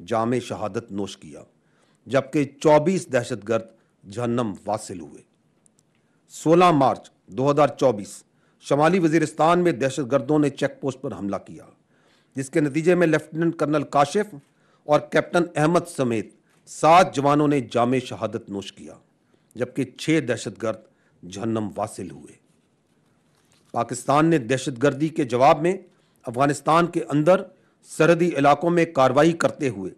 جام شہادت نوش کیا، جبکہ 24 دہشت گرد جہنم واصل ہوئے۔ 16 مارچ 2024 شمالی وزیرستان میں دہشت گردوں نے چیک پوسٹ پر حملہ کیا، جس کے نتیجے میں لیفٹیننٹ کرنل کاشف اور کیپٹن احمد سمیت 7 جوانوں نے جام شہادت نوش کیا، جبکہ 6 دہشت گرد جہنم واصل ہوئے۔ پاکستان نے دہشت گردی کے جواب میں افغانستان کے اندر سرحدی علاقوں میں کارروائی کرتے ہوئے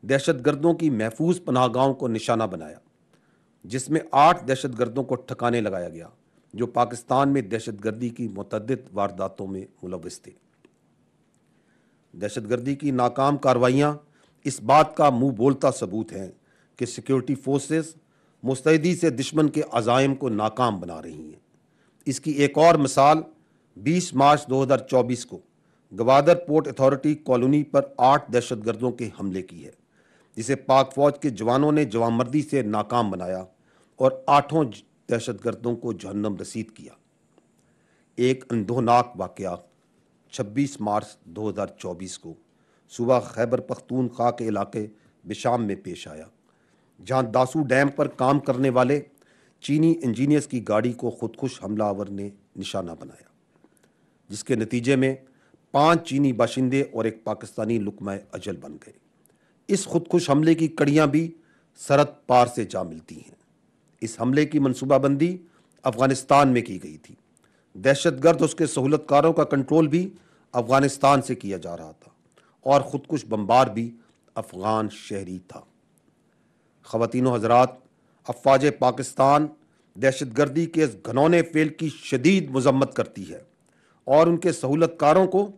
دہشت گردوں کی محفوظ پناہ گاہوں کو نشانہ بنایا، جس میں 8 دہشت گردوں کو ٹھکانے لگایا گیا جو پاکستان میں دہشت گردی کی متعدد وارداتوں میں ملوث تھے۔ دہشت گردی کی ناکام کارروائیاں اس بات کا منہ بولتا ثبوت ہیں کہ سیکیورٹی فورسز مستعدی سے دشمن کے عزائم کو ناکام بنا رہی ہیں۔ اس کی ایک اور مثال 20 مارچ 2024 کو گوادر پورٹ اتھارٹی کالونی پر 8 دہشت گردوں کے حملے کی ہے، جسے پاک فوج کے جوانوں نے جوانمردی سے ناکام بنایا اور 8 دہشت گردوں کو جہنم رسید کیا۔ ایک اندوہناک واقعہ 26 مارچ 2024 کو صوبہ خیبر پختونخوا کے علاقے بشام میں پیش آیا، جہاں داسو ڈیم پر کام کرنے والے چینی انجینئرز کی گاڑی کو خودکش حملہ آور نے نشانہ بنایا، جس کے نتیجے میں 5 چینی باشندے اور ایک پاکستانی لقمہ اجل بن گئے۔ اس خودکش حملے کی کڑیاں بھی سرحد پار سے جا ملتی ہیں۔ اس حملے کی منصوبہ بندی افغانستان میں کی گئی تھی۔ دہشت گرد اس کے سہولت کاروں کا کنٹرول بھی افغانستان سے کیا جا رہا تھا اور خودکش بمبار بھی افغان شہری تھا۔ خواتین و حضرات، افواج پاکستان دہشت گردی کے اس گھنونے فعل کی شدید مذمت کرتی ہے اور ان کے سہولت کاروں کو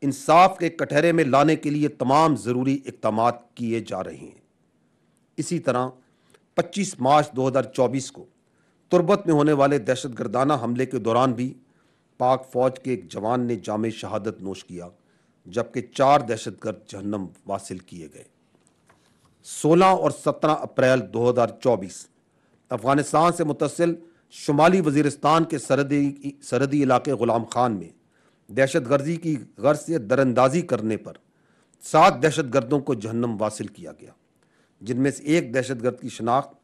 انصاف کے کٹہرے میں لانے کے لیے تمام ضروری اقدامات کیے جا رہے ہیں۔ اسی طرح 25 مارچ 2024 کو تربت میں ہونے والے دہشت گردانہ حملے کے دوران بھی پاک فوج کے ایک جوان نے جام شہادت نوش کیا، جبکہ 4 دہشت گرد جہنم واصل کیے گئے۔ 16 اور 17 اپریل 2024 افغانستان سے متصل شمالی وزیرستان کے سرحدی علاقے غلام خان میں دہشت گردی کی غرض سے دراندازی کرنے پر 7 دہشت گردوں کو جہنم واصل کیا گیا، جن میں سے ایک دہشت گرد کی شناخت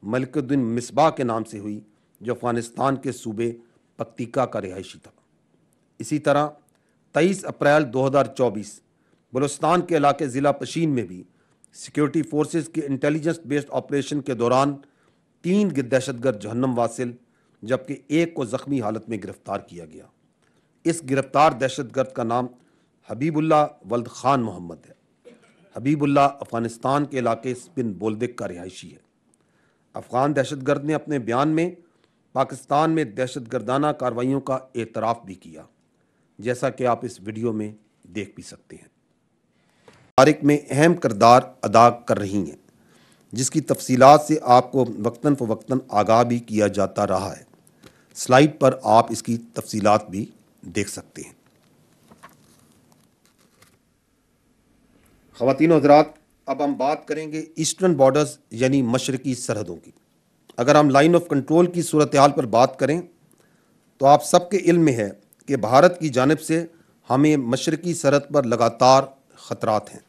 ملک الدین مصباح کے نام سے ہوئی، جو افغانستان کے صوبے پکتیکا کا رہائشی تھا۔ اسی طرح 23 اپریل 2024 بلوچستان کے علاقے ضلع پشین میں بھی سیکیورٹی فورسز کے انٹیلیجنس بیسڈ آپریشن کے دوران 3 دہشت گرد جہنم واصل، جبکہ ایک کو زخمی حالت میں گرفتار کیا گیا۔ اس گرفتار دہشت گرد کا نام حبیب اللہ ولد خان محمد ہے۔ حبیب اللہ افغانستان کے علاقے سپن بولدک کا رہائشی ہے۔ افغان دہشت گرد نے اپنے بیان میں پاکستان میں دہشت گردانہ کارروائیوں کا اعتراف بھی کیا، جیسا کہ آپ اس ویڈیو میں دیکھ بھی سکتے ہیں۔ تاریخ میں اہم کردار ادا کر رہی ہیں، جس کی تفصیلات سے آپ کو وقتاً فوقتاً آگاہ بھی کیا جاتا رہا ہے۔ سلائیڈ پر آپ اس کی تفصیلات بھی دیکھ سکتے ہیں۔ خواتین و حضرات، اب ہم بات کریں گے ایسٹرن بارڈرز یعنی مشرقی سرحدوں کی۔ اگر ہم لائن آف کنٹرول کی صورتحال پر بات کریں تو آپ سب کے علم میں ہے کہ بھارت کی جانب سے ہمیں مشرقی سرحد پر لگاتار خطرات ہیں۔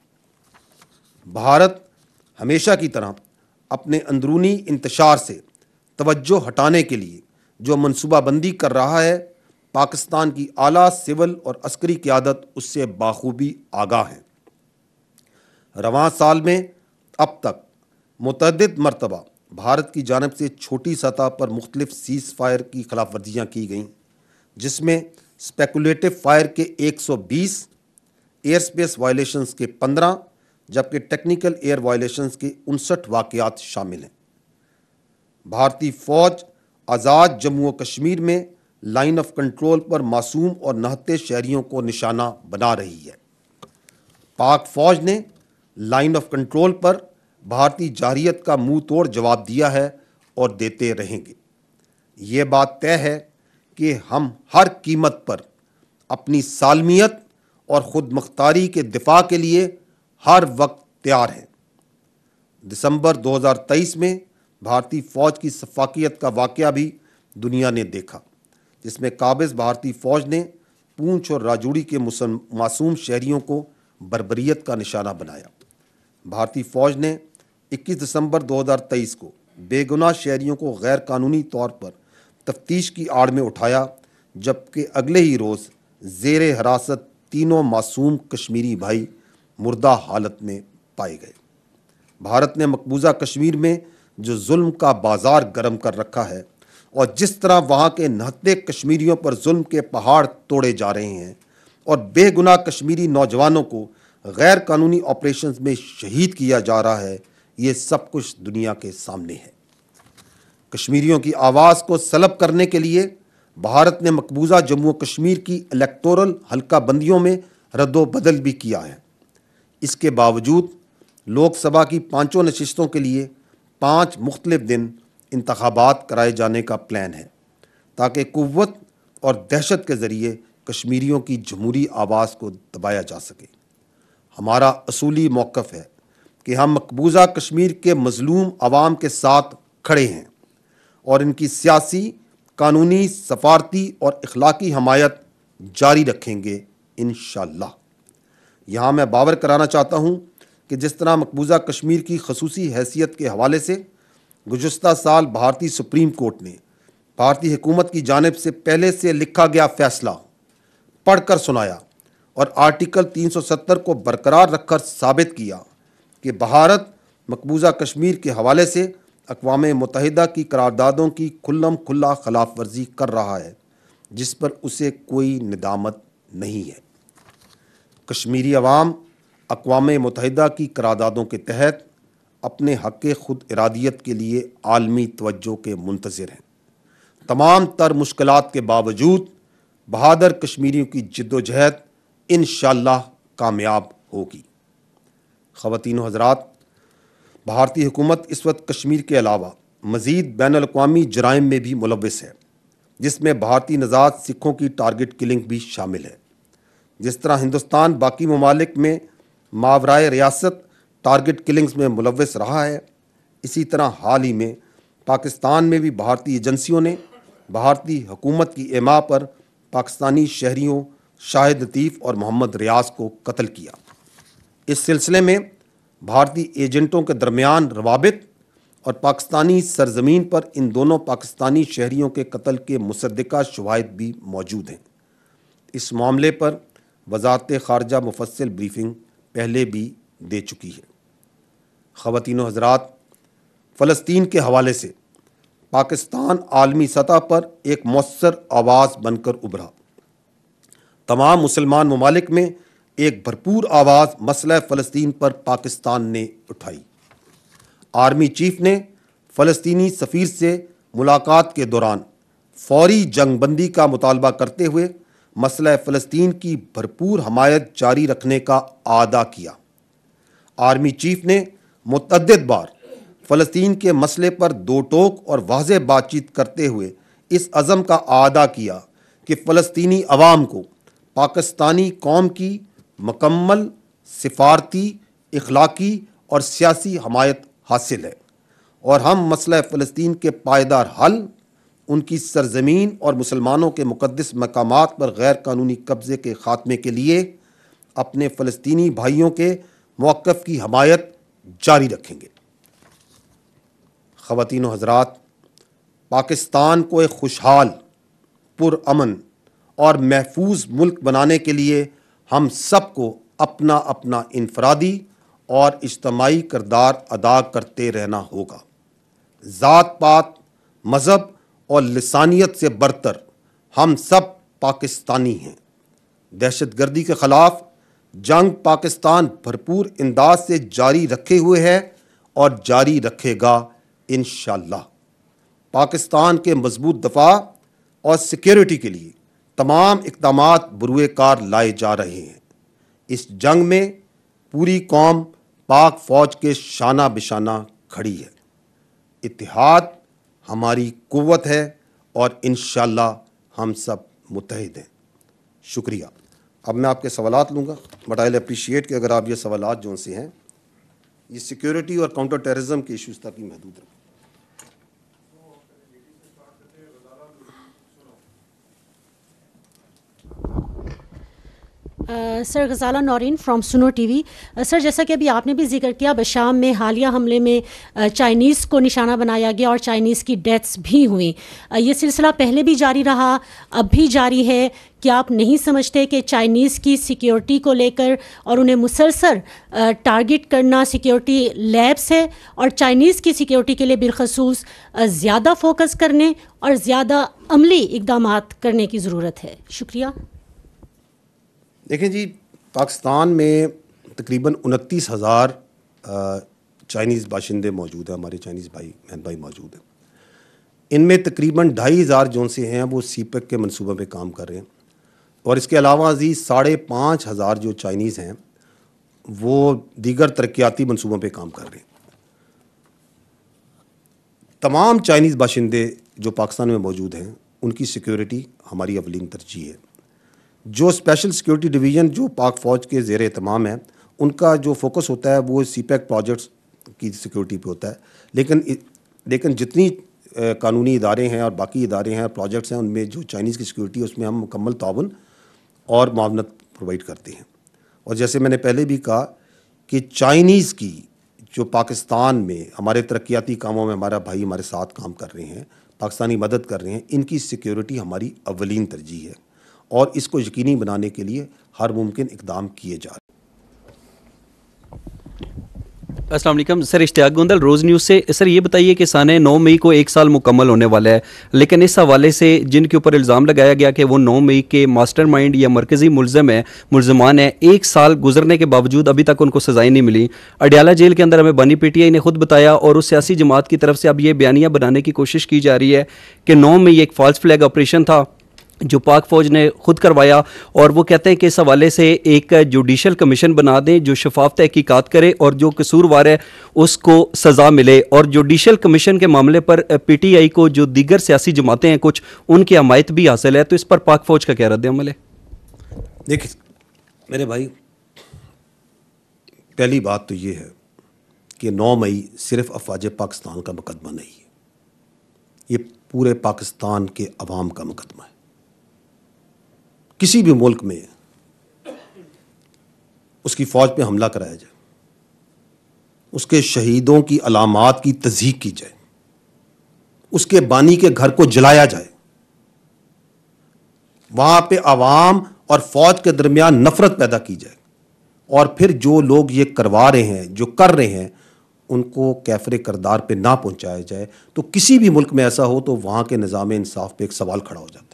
بھارت ہمیشہ کی طرح اپنے اندرونی انتشار سے توجہ ہٹانے کے لیے جو منصوبہ بندی کر رہا ہے، پاکستان کی اعلیٰ سول اور عسکری قیادت اس سے بخوبی آگاہ ہے۔ رواں سال میں اب تک متعدد مرتبہ بھارت کی جانب سے چھوٹی سطح پر مختلف سیز فائر کی خلاف ورزیاں کی گئیں، جس میں اسپیکولیٹو فائر کے 120، ایئر سپیس وائلیشنز کے 15، جبکہ ٹیکنیکل ایئر وائلیشنز کے 59 واقعات شامل ہیں۔ بھارتی فوج آزاد جموں و کشمیر میں لائن آف کنٹرول پر معصوم اور نہتے شہریوں کو نشانہ بنا رہی ہے۔ پاک فوج نے لائن آف کنٹرول پر بھارتی جارحیت کا منہ توڑ جواب دیا ہے اور دیتے رہیں گے۔ یہ بات طے ہے کہ ہم ہر قیمت پر اپنی سالمیت اور خود مختاری کے دفاع کے لیے ہر وقت تیار ہیں۔ دسمبر 2023 میں بھارتی فوج کی شفافیت کا واقعہ بھی دنیا نے دیکھا، جس میں قابض بھارتی فوج نے پونچھ اور راجوری کے معصوم شہریوں کو بربریت کا نشانہ بنایا۔ بھارتی فوج نے 21 دسمبر 2023 کو بے گناہ شہریوں کو غیر قانونی طور پر تفتیش کی آڑ میں اٹھایا، جبکہ اگلے ہی روز زیر حراست تینوں معصوم کشمیری بھائی مردہ حالت میں پائے گئے۔ بھارت نے مقبوضہ کشمیر میں جو ظلم کا بازار گرم کر رکھا ہے اور جس طرح وہاں کے نہتے کشمیریوں پر ظلم کے پہاڑ توڑے جا رہے ہیں اور بے گناہ کشمیری نوجوانوں کو غیر قانونی آپریشنز میں شہید کیا جا رہا ہے، یہ سب کچھ دنیا کے سامنے ہے۔ کشمیریوں کی آواز کو سلب کرنے کے لیے بھارت نے مقبوضہ جموں و کشمیر کی الیکٹورل حلقہ بندیوں میں رد و بدل بھی کیا ہے۔ اس کے باوجود لوک سبھا کی 5 نشستوں کے لیے 5 مختلف دن انتخابات کرائے جانے کا پلان ہے، تاکہ قوت اور دہشت کے ذریعے کشمیریوں کی جمہوری آواز کو دبایا جا سکے۔ ہمارا اصولی موقف ہے کہ ہم مقبوضہ کشمیر کے مظلوم عوام کے ساتھ کھڑے ہیں اور ان کی سیاسی، قانونی، سفارتی اور اخلاقی حمایت جاری رکھیں گے انشاءاللہ۔ یہاں میں باور کرانا چاہتا ہوں کہ جس طرح مقبوضہ کشمیر کی خصوصی حیثیت کے حوالے سے گزشتہ سال بھارتی سپریم کورٹ نے بھارتی حکومت کی جانب سے پہلے سے لکھا گیا فیصلہ پڑھ کر سنایا اور آرٹیکل 370 کو برقرار رکھ کر ثابت کیا کہ بھارت مقبوضہ کشمیر کے حوالے سے اقوام متحدہ کی قراردادوں کی کھلم کھلا خلاف ورزی کر رہا ہے، جس پر اسے کوئی ندامت نہیں ہے۔ کشمیری عوام اقوام متحدہ کی قراردادوں کے تحت اپنے حق خود ارادیت کے لیے عالمی توجہ کے منتظر ہیں۔ تمام تر مشکلات کے باوجود بہادر کشمیریوں کی جد و جہد انشاءاللہ کامیاب ہوگی۔ خواتین و حضرات، بھارتی حکومت اس وقت کشمیر کے علاوہ مزید بین الاقوامی جرائم میں بھی ملوث ہے، جس میں بھارتی نژاد سکھوں کی ٹارگٹ کلنگ بھی شامل ہے۔ جس طرح ہندوستان باقی ممالک میں ماورائے ریاست ٹارگٹ کلنگز میں ملوث رہا ہے، اسی طرح حال ہی میں پاکستان میں بھی بھارتی ایجنسیوں نے بھارتی حکومت کی اعماء پر پاکستانی شہریوں شاہد لطیف اور محمد ریاض کو قتل کیا۔ اس سلسلے میں بھارتی ایجنٹوں کے درمیان روابط اور پاکستانی سرزمین پر ان دونوں پاکستانی شہریوں کے قتل کے مصدقہ شواہد بھی موجود ہیں۔ اس معاملے پر وزارت خارجہ مفصل بریفنگ پہلے بھی دے چکی ہے۔ خواتین و حضرات، فلسطین کے حوالے سے پاکستان عالمی سطح پر ایک مؤثر آواز بن کر ابھرا۔ تمام مسلمان ممالک میں ایک بھرپور آواز مسئلہ فلسطین پر پاکستان نے اٹھائی۔ آرمی چیف نے فلسطینی سفیر سے ملاقات کے دوران فوری جنگ بندی کا مطالبہ کرتے ہوئے مسئلہ فلسطین کی بھرپور حمایت جاری رکھنے کا اعادہ کیا۔ آرمی چیف نے متعدد بار فلسطین کے مسئلے پر دو ٹوک اور واضح بات چیت کرتے ہوئے اس عزم کا اعادہ کیا کہ فلسطینی عوام کو پاکستانی قوم کی مکمل سفارتی، اخلاقی اور سیاسی حمایت حاصل ہے اور ہم مسئلہ فلسطین کے پائیدار حل، ان کی سرزمین اور مسلمانوں کے مقدس مقامات پر غیر قانونی قبضے کے خاتمے کے لیے اپنے فلسطینی بھائیوں کے موقف کی حمایت جاری رکھیں گے۔ خواتین و حضرات، پاکستان کو ایک خوشحال، پرامن اور محفوظ ملک بنانے کے لیے ہم سب کو اپنا اپنا انفرادی اور اجتماعی کردار ادا کرتے رہنا ہوگا۔ ذات پات، مذہب اور لسانیت سے برتر ہم سب پاکستانی ہیں۔ دہشت گردی کے خلاف جنگ پاکستان بھرپور انداز سے جاری رکھے ہوئے ہے اور جاری رکھے گا انشاءاللہ۔ پاکستان کے مضبوط دفاع اور سیکیورٹی کے لیے تمام اقدامات بروئے کار لائے جا رہے ہیں۔ اس جنگ میں پوری قوم پاک فوج کے شانہ بشانہ کھڑی ہے۔ اتحاد ہماری قوت ہے اور انشاءاللہ ہم سب متحد ہیں۔ شکریہ۔ اب میں آپ کے سوالات لوں گا، بٹ آئی اپریشیٹ کہ اگر آپ یہ سوالات جو سے ہیں یہ سیکیورٹی اور کاؤنٹر ٹیررزم کے ایشوز تک ہی محدود رکھیں۔ سر غزالہ نورین فرام سنو ٹی وی. سر جیسا کہ ابھی آپ نے بھی ذکر کیا بشام میں حالیہ حملے میں چائنیز کو نشانہ بنایا گیا اور چائنیز کی ڈیتھس بھی ہوئیں. یہ سلسلہ پہلے بھی جاری رہا, اب بھی جاری ہے. کیا آپ نہیں سمجھتے کہ چائنیز کی سیکیورٹی کو لے کر اور انہیں مسلسل ٹارگٹ کرنا سیکیورٹی لیبس ہے, اور چائنیز کی سیکیورٹی کے لیے بالخصوص زیادہ فوکس کرنے اور زیادہ عملی اقدامات کرنے کی ضرورت ہے؟ شکریہ. دیکھیں جی, پاکستان میں تقریباً 29,000 چائنیز باشندے موجود ہیں, ہمارے چائنیز بہن بھائی موجود ہیں. ان میں تقریباً 2,500 جو سے ہیں وہ سی پیک کے منصوبہ پہ کام کر رہے ہیں, اور اس کے علاوہ 5,500 جو چائنیز ہیں وہ دیگر ترقیاتی منصوبوں پہ کام کر رہے ہیں. تمام چائنیز باشندے جو پاکستان میں موجود ہیں ان کی سیکیورٹی ہماری اولین ترجیح ہے. جو اسپیشل سیکیورٹی ڈویژن جو پاک فوج کے زیر اہتمام ہے, ان کا جو فوکس ہوتا ہے وہ سی پیک پروجیکٹس کی سیکیورٹی پہ ہوتا ہے. لیکن جتنی قانونی ادارے ہیں اور باقی ادارے ہیں, پروجیکٹس ہیں, ان میں جو چائنیز کی سیکیورٹی ہے اس میں ہم مکمل تعاون اور معاونت پرووائڈ کرتے ہیں. اور جیسے میں نے پہلے بھی کہا کہ چائنیز کی جو پاکستان میں ہمارے ترقیاتی کاموں میں ہمارا بھائی ہمارے ساتھ کام کر رہے ہیں, پاکستانی مدد کر رہے ہیں, ان کی سیکیورٹی ہماری اولین ترجیح ہے, اور اس کو یقینی بنانے کے لیے ہر ممکن اقدام کیے جا رہے ہیں. السلام علیکم سر, اشتیاق گوندل, روز نیوز سے. سر یہ بتائیے کہ سانحہ 9 مئی کو 1 سال مکمل ہونے والا ہے, لیکن اس حوالے سے جن کے اوپر الزام لگایا گیا کہ وہ 9 مئی کے ماسٹر مائنڈ یا مرکزی ملزمان ہیں, 1 سال گزرنے کے باوجود ابھی تک ان کو سزائیں نہیں ملی. اڈیالہ جیل کے اندر ہمیں بانی پی ٹی آئی نے خود بتایا, اور اس سیاسی جماعت کی طرف سے اب یہ بیانیہ بنانے کی کوشش کی جا رہی ہے کہ 9 مئی ایک فالس فلیگ آپریشن تھا جو پاک فوج نے خود کروایا, اور وہ کہتے ہیں کہ اس حوالے سے ایک جوڈیشل کمیشن بنا دیں جو شفاف تحقیقات کرے اور جو قصوروار ہے اس کو سزا ملے. اور جوڈیشل کمیشن کے معاملے پر پی ٹی آئی کو جو دیگر سیاسی جماعتیں ہیں کچھ, ان کی حمایت بھی حاصل ہے, تو اس پر پاک فوج کا کیا رد عمل ہے؟ دیکھیں میرے بھائی, پہلی بات تو یہ ہے کہ 9 مئی صرف افواج پاکستان کا مقدمہ نہیں ہے, یہ پورے پاکستان کے عوام کا مقدمہ ہے. کسی بھی ملک میں اس کی فوج پہ حملہ کرایا جائے, اس کے شہیدوں کی علامات کی تصدیق کی جائے, اس کے بانی کے گھر کو جلایا جائے, وہاں پہ عوام اور فوج کے درمیان نفرت پیدا کی جائے, اور پھر جو لوگ یہ کروا رہے ہیں, جو کر رہے ہیں, ان کو کیفر کردار پہ نہ پہنچایا جائے, تو کسی بھی ملک میں ایسا ہو تو وہاں کے نظام انصاف پہ ایک سوال کھڑا ہو جاتا ہے.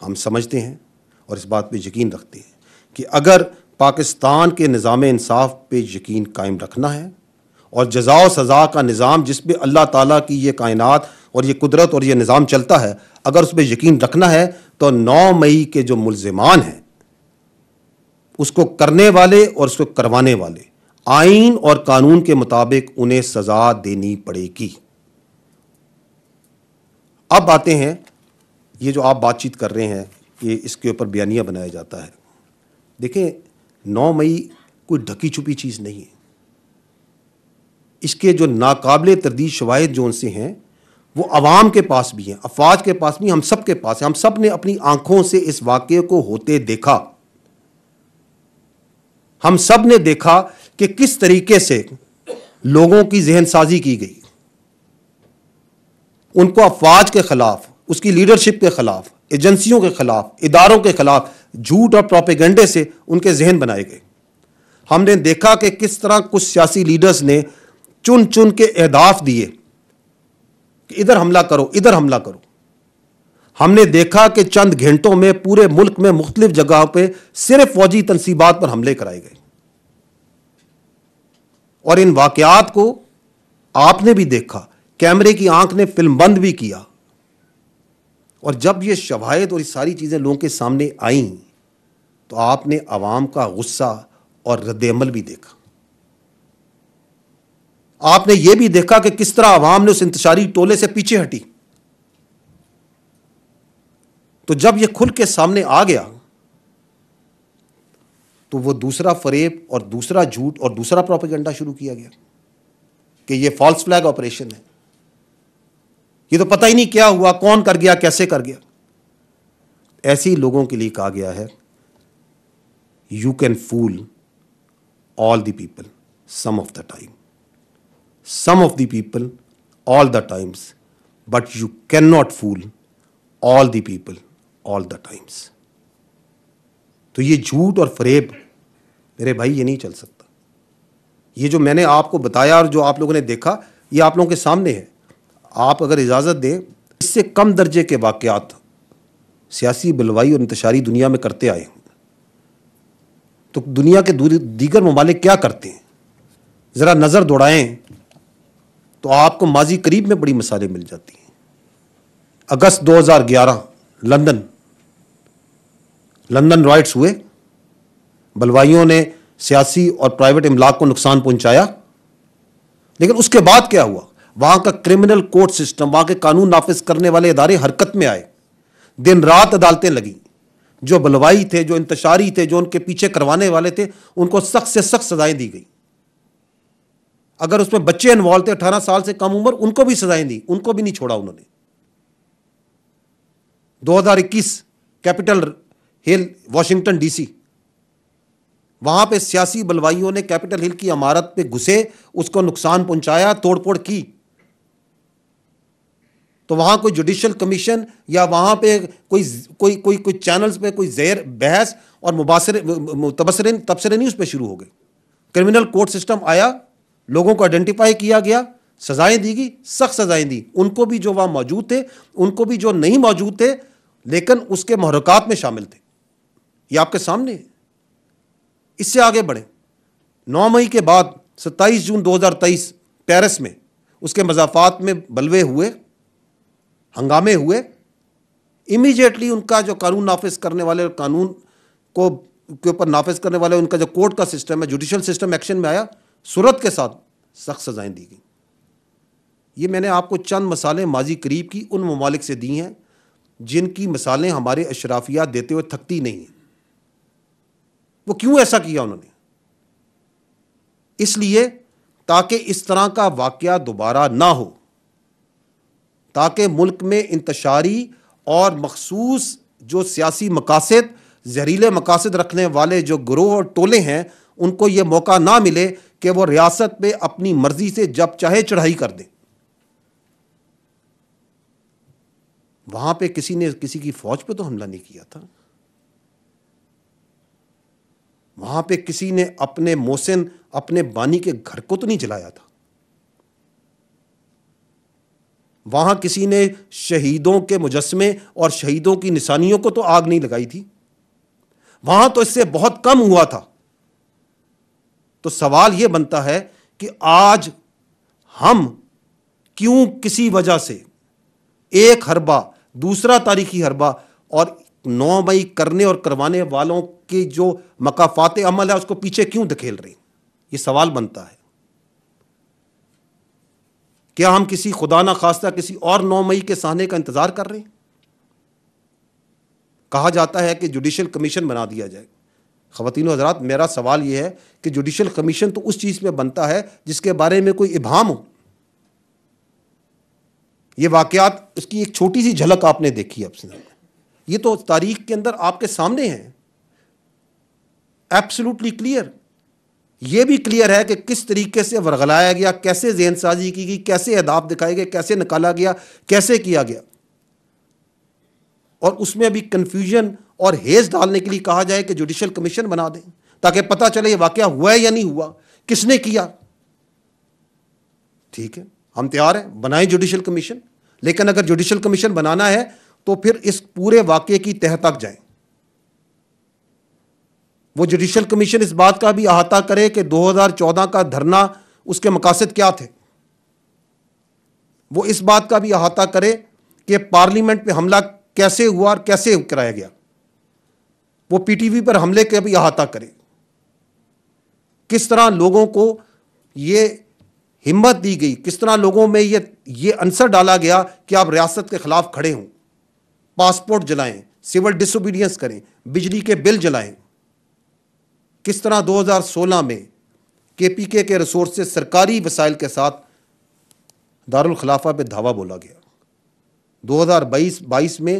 ہم سمجھتے ہیں اور اس بات پہ یقین رکھتے ہیں کہ اگر پاکستان کے نظام انصاف پہ یقین قائم رکھنا ہے, اور جزا و سزا کا نظام جس پہ اللہ تعالیٰ کی یہ کائنات اور یہ قدرت اور یہ نظام چلتا ہے, اگر اس پہ یقین رکھنا ہے تو 9 مئی کے جو ملزمان ہیں اس کو کرنے والے اور اس کو کروانے والے آئین اور قانون کے مطابق انہیں سزا دینی پڑے گی. اب آتے ہیں یہ جو آپ بات چیت کر رہے ہیں کہ اس کے اوپر بیانیہ بنایا جاتا ہے. دیکھیں 9 مئی کوئی ڈھکی چھپی چیز نہیں ہے. اس کے جو ناقابل تردید شواہد جو ان سے ہیں وہ عوام کے پاس بھی ہیں, افواج کے پاس بھی, ہم سب کے پاس ہیں. ہم سب نے اپنی آنکھوں سے اس واقعے کو ہوتے دیکھا. ہم سب نے دیکھا کہ کس طریقے سے لوگوں کی ذہن سازی کی گئی, ان کو افواج کے خلاف, اس کی لیڈرشپ کے خلاف, ایجنسیوں کے خلاف, اداروں کے خلاف جھوٹ اور پروپیگنڈے سے ان کے ذہن بنائے گئے. ہم نے دیکھا کہ کس طرح کچھ سیاسی لیڈرز نے چن چن کے اہداف دیے کہ ادھر حملہ کرو, ادھر حملہ کرو. ہم نے دیکھا کہ چند گھنٹوں میں پورے ملک میں مختلف جگہوں پہ صرف فوجی تنصیبات پر حملے کرائے گئے. اور ان واقعات کو آپ نے بھی دیکھا, کیمرے کی آنکھ نے فلم بند بھی کیا. اور جب یہ شواہد اور یہ ساری چیزیں لوگوں کے سامنے آئیں تو آپ نے عوام کا غصہ اور رد عمل بھی دیکھا. آپ نے یہ بھی دیکھا کہ کس طرح عوام نے اس انتشاری ٹولے سے پیچھے ہٹی. تو جب یہ کھل کے سامنے آ گیا تو وہ دوسرا فریب اور دوسرا جھوٹ اور دوسرا پروپیگنڈا شروع کیا گیا کہ یہ فالس فلیگ آپریشن ہے, یہ تو پتہ ہی نہیں کیا ہوا, کون کر گیا, کیسے کر گیا. ایسے لوگوں کے لیے کہا گیا ہے you can fool all the people some of the time, some of the people all the times, but you cannot fool all the people all the times. تو یہ جھوٹ اور فریب میرے بھائی یہ نہیں چل سکتا. یہ جو میں نے آپ کو بتایا اور جو آپ لوگوں نے دیکھا یہ آپ لوگوں کے سامنے ہے. آپ اگر اجازت دیں اس سے کم درجے کے واقعات سیاسی بلوائی اور انتشاری دنیا میں کرتے آئے ہیں. تو دنیا کے دیگر ممالک کیا کرتے ہیں ذرا نظر دوڑائیں تو آپ کو ماضی قریب میں بڑی مثالیں مل جاتی ہیں. اگست 2011 لندن رائٹس ہوئے. بلوائیوں نے سیاسی اور پرائیویٹ املاک کو نقصان پہنچایا, لیکن اس کے بعد کیا ہوا؟ وہاں کا کرمنل کورٹ سسٹم, وہاں کے قانون نافذ کرنے والے ادارے حرکت میں آئے. دن رات عدالتیں لگیں. جو بلوائی تھے, جو انتشاری تھے, جو ان کے پیچھے کروانے والے تھے, ان کو سخت سے سخت سزائیں دی گئی. اگر اس میں بچے انوالو تھے 18 سال سے کم عمر, ان کو بھی سزائیں دی, ان کو بھی نہیں چھوڑا انہوں نے. 2021 کیپٹل ہل واشنگٹن ڈی سی, وہاں پہ سیاسی بلوائیوں نے کیپٹل ہل کی عمارت پہ گھسے, اس کو نقصان پہنچایا, توڑ پھوڑ کی. تو وہاں کوئی جوڈیشل کمیشن یا وہاں پہ کوئی چینلز پہ کوئی زیر بحث اور تبصرے نہیں اس پہ شروع ہو گئے. کرمنل کورٹ سسٹم آیا, لوگوں کو آئیڈینٹیفائی کیا گیا, سزائیں دی گئی, سخت سزائیں دی. ان کو بھی جو وہاں موجود تھے, ان کو بھی جو نہیں موجود تھے لیکن اس کے محرکات میں شامل تھے. یہ آپ کے سامنے ہے. اس سے آگے بڑھیں. 9 مئی کے بعد 27 جون 2023 پیرس میں اس کے مضافات میں بلوے ہوئے, ہنگامے ہوئے. امیجیٹلی ان کا جو قانون نافذ کرنے والے, قانون کو کے اوپر نافذ کرنے والے, ان کا جو کورٹ کا سسٹم ہے, جوڈیشل سسٹم ایکشن میں آیا, صورت کے ساتھ سخت سزائیں دی گئیں. یہ میں نے آپ کو چند مثالیں ماضی قریب کی ان ممالک سے دی ہیں جن کی مثالیں ہمارے اشرافیات دیتے ہوئے تھکتی نہیں ہیں. وہ کیوں ایسا کیا انہوں نے؟ اس لیے تاکہ اس طرح کا واقعہ دوبارہ نہ ہو, تاکہ ملک میں انتشاری اور مخصوص جو سیاسی مقاصد, زہریلے مقاصد رکھنے والے جو گروہ اور ٹولے ہیں, ان کو یہ موقع نہ ملے کہ وہ ریاست پہ اپنی مرضی سے جب چاہے چڑھائی کر دیں. وہاں پہ کسی نے کسی کی فوج پہ تو حملہ نہیں کیا تھا. وہاں پہ کسی نے اپنے محسن, اپنے بانی کے گھر کو تو نہیں جلایا تھا. وہاں کسی نے شہیدوں کے مجسمے اور شہیدوں کی نشانیوں کو تو آگ نہیں لگائی تھی. وہاں تو اس سے بہت کم ہوا تھا. تو سوال یہ بنتا ہے کہ آج ہم کیوں کسی وجہ سے ایک حربہ, دوسرا تاریخی حربہ, اور 9 مئی کرنے اور کروانے والوں کی جو مقافات عمل ہے اس کو پیچھے کیوں دھکیل رہے ہیں؟ یہ سوال بنتا ہے. کیا ہم کسی خدا نہ خواستہ کسی اور 9 مئی کے سہنے کا انتظار کر رہے ہیں؟ کہا جاتا ہے کہ جوڈیشل کمیشن بنا دیا جائے. خواتین و حضرات, میرا سوال یہ ہے کہ جوڈیشل کمیشن تو اس چیز میں بنتا ہے جس کے بارے میں کوئی ابہام ہو. یہ واقعات, اس کی ایک چھوٹی سی جھلک آپ نے دیکھی اب سے, یہ تو تاریخ کے اندر آپ کے سامنے ہیں, ایبسولوٹلی کلیئر. یہ بھی کلیئر ہے کہ کس طریقے سے ورغلایا گیا, کیسے ذہن سازی کی گئی, کیسے اہداف دکھائے گئے, کیسے نکالا گیا, کیسے کیا گیا. اور اس میں بھی کنفیوژن اور ہیز ڈالنے کے لیے کہا جائے کہ جوڈیشل کمیشن بنا دیں تاکہ پتہ چلے یہ واقعہ ہوا ہے یا نہیں ہوا, کس نے کیا. ٹھیک ہے, ہم تیار ہیں, بنائیں جوڈیشل کمیشن, لیکن اگر جوڈیشل کمیشن بنانا ہے تو پھر اس پورے واقعے کی تہہ تک جائیں. وہ جوڈیشل کمیشن اس بات کا بھی احاطہ کرے کہ 2014 کا دھرنا, اس کے مقاصد کیا تھے. وہ اس بات کا بھی احاطہ کرے کہ پارلیمنٹ پہ حملہ کیسے ہوا اور کیسے کرایا گیا. وہ پی ٹی وی پر حملے کا بھی احاطہ کرے. کس طرح لوگوں کو یہ ہمت دی گئی, کس طرح لوگوں میں یہ عنصر ڈالا گیا کہ آپ ریاست کے خلاف کھڑے ہوں, پاسپورٹ جلائیں, سول ڈس اوبیڈینس کریں, بجلی کے بل جلائیں. کس طرح 2016 میں کے پی کے ریسورس سے سرکاری وسائل کے ساتھ دارالخلافہ پہ دھاوا بولا گیا. 2022 میں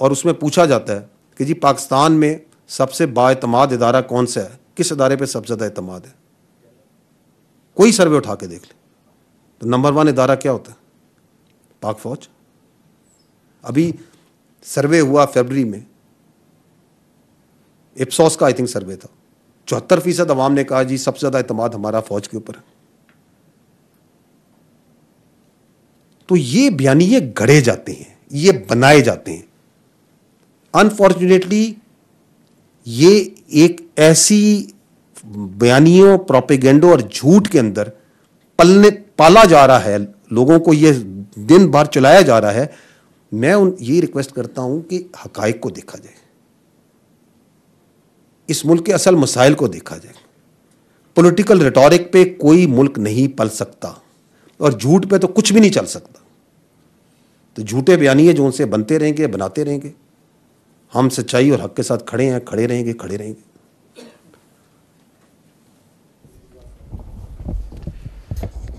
اور اس میں پوچھا جاتا ہے کہ جی پاکستان میں سب سے بااعتماد ادارہ کون سا ہے, کس ادارے پہ سب سے زیادہ اعتماد ہے, کوئی سروے اٹھا کے دیکھ لیں تو نمبر 1 ادارہ کیا ہوتا ہے؟ پاک فوج. ابھی سروے ہوا فیبرری میں, اپسوس کا آئی تھنک سروے تھا, 74% عوام نے کہا جی سب سے زیادہ اعتماد ہمارا فوج کے اوپر ہے. تو یہ بیانیے گھڑے جاتے ہیں, یہ بنائے جاتے ہیں. انفارچونیٹلی یہ ایک ایسی بیانیوں, پروپیگنڈوں اور جھوٹ کے اندر پالا جا رہا ہے, لوگوں کو یہ دن بھر چلایا جا رہا ہے. میں یہ ریکویسٹ کرتا ہوں کہ حقائق کو دیکھا جائے, اس ملک کے اصل مسائل کو دیکھا جائے. پولیٹیکل ریٹورک پہ کوئی ملک نہیں پل سکتا اور جھوٹ پہ تو کچھ بھی نہیں چل سکتا. تو جھوٹے بیانیے جو ان سے بنتے رہیں گے, بناتے رہیں گے. ہم سچائی اور حق کے ساتھ کھڑے ہیں, کھڑے رہیں گے, کھڑے رہیں گے.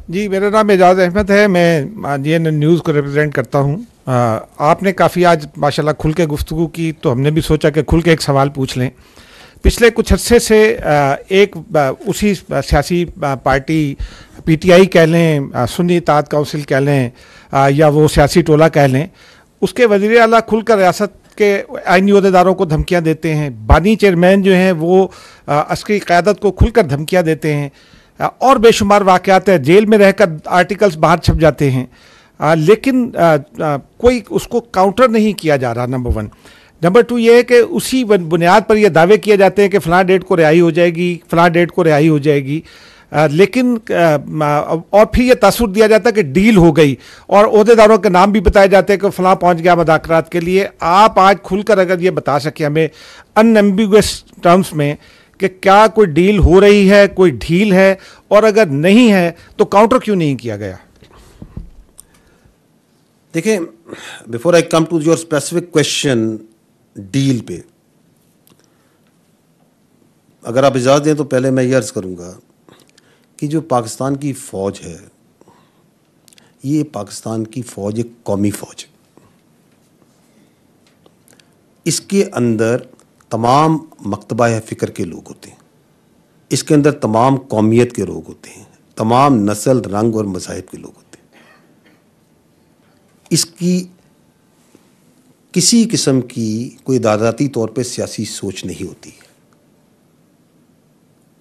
جی, میرا نام اعجاز احمد ہے, میں GNN نیوز کو ریپرزینٹ کرتا ہوں. آپ نے کافی آج ماشاءاللہ کھل کے گفتگو کی, تو ہم نے بھی سوچا کہ کھل کے ایک سوال پوچھ لیں. پچھلے کچھ عرصے سے ایک اسی سیاسی پارٹی PTI کہہ لیں, سنی اطاعت کونسل کہہ لیں, یا وہ سیاسی ٹولہ کہہ لیں, اس کے وزیر اعلیٰ کھل کر ریاست کے آئینی عہدیداروں کو دھمکیاں دیتے ہیں. بانی چیئرمین جو ہیں وہ عسکری قیادت کو کھل کر دھمکیاں دیتے ہیں, اور بے شمار واقعات ہیں. جیل میں رہ کر آرٹیکلز باہر چھپ جاتے ہیں, لیکن کوئی اس کو کاؤنٹر نہیں کیا جا رہا. نمبر 1. نمبر 2 یہ ہے کہ اسی بنیاد پر یہ دعوے کیے جاتے ہیں کہ فلاں ڈیٹ کو رہائی ہو جائے گی, فلاں ڈیٹ کو رہائی ہو جائے گی, لیکن اور پھر یہ تاثر دیا جاتا ہے کہ ڈیل ہو گئی, اور عہدیداروں کے نام بھی بتائے جاتے ہیں کہ فلاں پہنچ گیا مذاکرات کے لیے. آپ آج کھل کر اگر یہ بتا سکیں ہمیں ان ایمبیگوس ٹرمز میں کہ کیا کوئی ڈیل ہو رہی ہے, کوئی ڈھیل ہے, اور اگر نہیں ہے تو کاؤنٹر کیوں نہیں کیا گیا؟ دیکھیں, before I come to your specific question ڈیل پہ, اگر آپ اجازت دیں تو پہلے میں یہ عرض کروں گا کہ جو پاکستان کی فوج ہے, یہ پاکستان کی فوج ایک قومی فوج ہے. اس کے اندر تمام مکتبہ فکر کے لوگ ہوتے ہیں, اس کے اندر تمام قومیت کے لوگ ہوتے ہیں, تمام نسل, رنگ اور مذاہب کے لوگ ہوتے ہیں. اس کی کسی قسم کی کوئی ادارتی طور پہ سیاسی سوچ نہیں ہوتی.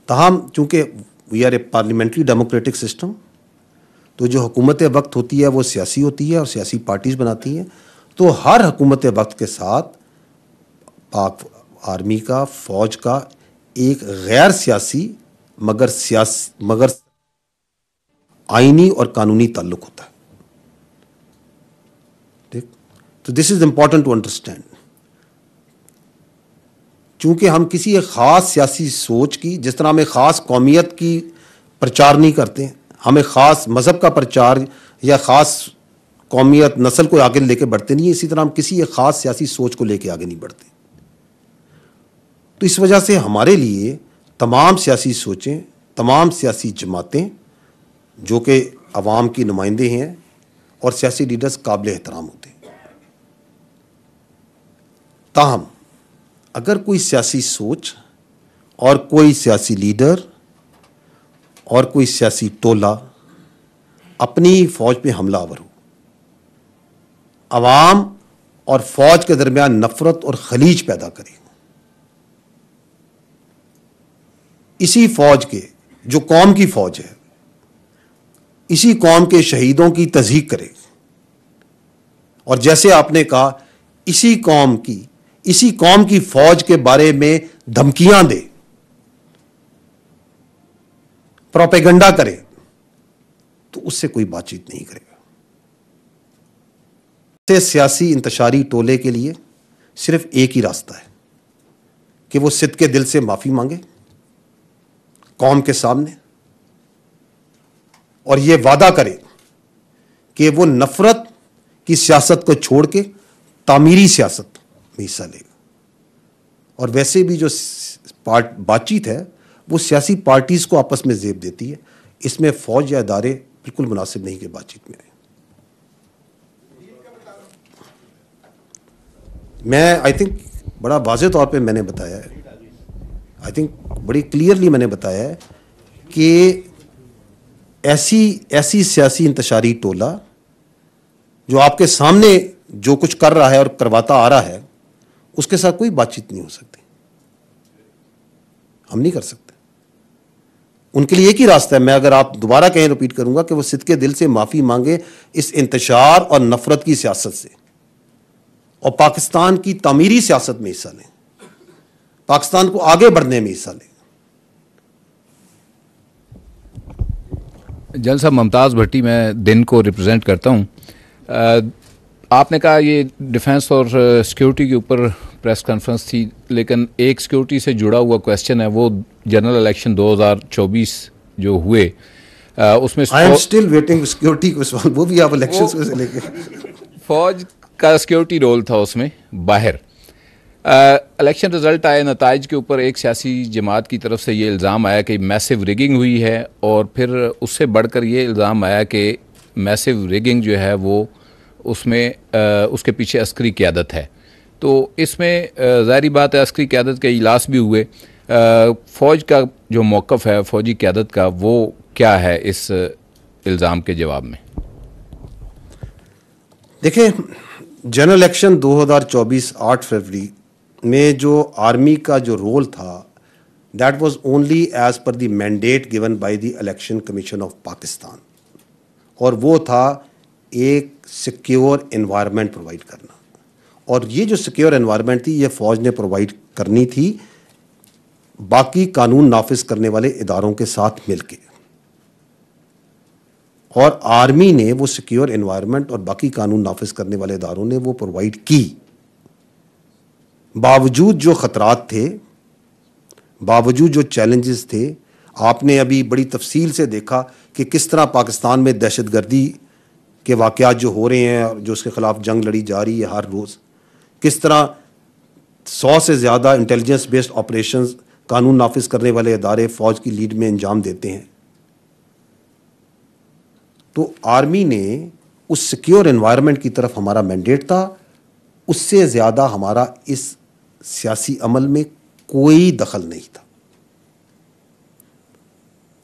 تاہم چونکہ we are a parliamentary democratic system, تو جو حکومت وقت ہوتی ہے وہ سیاسی ہوتی ہے اور سیاسی پارٹیز بناتی ہیں. تو ہر حکومت وقت کے ساتھ پاک آرمی کا, فوج کا ایک غیر سیاسی مگر آئینی اور قانونی تعلق ہوتا ہے. تو دس از امپورٹنٹ ٹو انڈرسٹینڈ. چونکہ ہم کسی ایک خاص سیاسی سوچ کی, جس طرح ہم ایک خاص قومیت کی پرچار نہیں کرتے, ہم ایک خاص مذہب کا پرچار یا خاص قومیت نسل کو آگے لے کے بڑھتے نہیں, اسی طرح ہم کسی ایک خاص سیاسی سوچ کو لے کے آگے نہیں بڑھتے. تو اس وجہ سے ہمارے لیے تمام سیاسی سوچیں, تمام سیاسی جماعتیں جو کہ عوام کی نمائندے ہیں اور سیاسی لیڈرز قابل احترام ہوتے ہیں. تاہم اگر کوئی سیاسی سوچ اور کوئی سیاسی لیڈر اور کوئی سیاسی ٹولہ اپنی فوج پہ حملہ آور ہو, عوام اور فوج کے درمیان نفرت اور خلیج پیدا کرے, اسی فوج کے, جو قوم کی فوج ہے, اسی قوم کے شہیدوں کی تضحیق کرے, اور جیسے آپ نے کہا اسی قوم کی فوج کے بارے میں دھمکیاں دے, پروپیگنڈا کرے, تو اس سے کوئی بات چیت نہیں کرے گا. سیاسی انتشاری ٹولے کے لیے صرف ایک ہی راستہ ہے کہ وہ صدقے دل سے معافی مانگے قوم کے سامنے, اور یہ وعدہ کرے کہ وہ نفرت کی سیاست کو چھوڑ کے تعمیری سیاست میں حصہ لے گا. اور ویسے بھی جو بات چیت ہے وہ سیاسی پارٹیز کو آپس میں زیب دیتی ہے, اس میں فوج یا ادارے بالکل مناسب نہیں کہ بات چیت میں آئے. میں آئی تھنک بڑا واضح طور پہ میں نے بتایا ہے, آئی تھنک بڑی کلیئرلی میں نے بتایا ہے کہ ایسی سیاسی انتشاری ٹولہ جو آپ کے سامنے جو کچھ کر رہا ہے اور کرواتا آ رہا ہے, اس کے ساتھ کوئی بات چیت نہیں ہو سکتی, ہم نہیں کر سکتے. ان کے لیے ایک ہی راستہ ہے, میں اگر آپ دوبارہ کہیں ریپیٹ کروں گا, کہ وہ صدقے دل سے معافی مانگے اس انتشار اور نفرت کی سیاست سے, اور پاکستان کی تعمیری سیاست میں حصہ لیں, پاکستان کو آگے بڑھنے میں حصہ لیں. جل صاحب, ممتاز بھٹی میں دن کو ریپرزینٹ کرتا ہوں. آپ نے کہا یہ ڈیفنس اور سیکیورٹی کے اوپر پریس کانفرنس تھی, لیکن ایک سیکیورٹی سے جڑا ہوا کویسچن ہے, وہ جنرل الیکشن 2024 جو ہوئے اس میں I am still waiting security کو, وہ بھی آپ الیکشنز کو سے لے کے فوج کا سیکیورٹی رول تھا اس میں باہر. الیکشن رزلٹ آئے, نتائج کے اوپر ایک سیاسی جماعت کی طرف سے یہ الزام آیا کہ میسو ریگنگ ہوئی ہے, اور پھر اس سے بڑھ کر یہ الزام آیا کہ میسو ریگنگ جو ہے وہ اس میں اس کے پیچھے عسکری قیادت ہے. تو اس میں ظاہری بات ہے عسکری قیادت کے اجلاس بھی ہوئے, فوج کا جو موقف ہے فوجی قیادت کا وہ کیا ہے اس الزام کے جواب میں؟ دیکھیں, جنرل الیکشن 2024 8 فروری میں جو آرمی کا جو رول تھا, that was only as per the mandate given by the election commission of Pakistan, اور وہ تھا ایک سیکیور انوائرمنٹ پرووائڈ کرنا. اور یہ جو سیکیور انوائرمنٹ تھی یہ فوج نے پرووائڈ کرنی تھی باقی قانون نافذ کرنے والے اداروں کے ساتھ مل کے, اور آرمی نے وہ سیکیور انوائرمنٹ اور باقی قانون نافذ کرنے والے اداروں نے وہ پرووائڈ کی. باوجود جو خطرات تھے, باوجود جو چیلنجز تھے, آپ نے ابھی بڑی تفصیل سے دیکھا کہ کس طرح پاکستان میں دہشت گردی کے واقعات جو ہو رہے ہیں اور جو اس کے خلاف جنگ لڑی جا رہی ہے ہر روز, کس طرح 100 سے زیادہ انٹیلیجنس بیسڈ آپریشنز قانون نافذ کرنے والے ادارے فوج کی لیڈ میں انجام دیتے ہیں. تو آرمی نے اس سیکیور انوائرمنٹ کی طرف ہمارا مینڈیٹ تھا, اس سے زیادہ ہمارا اس سیاسی عمل میں کوئی دخل نہیں تھا.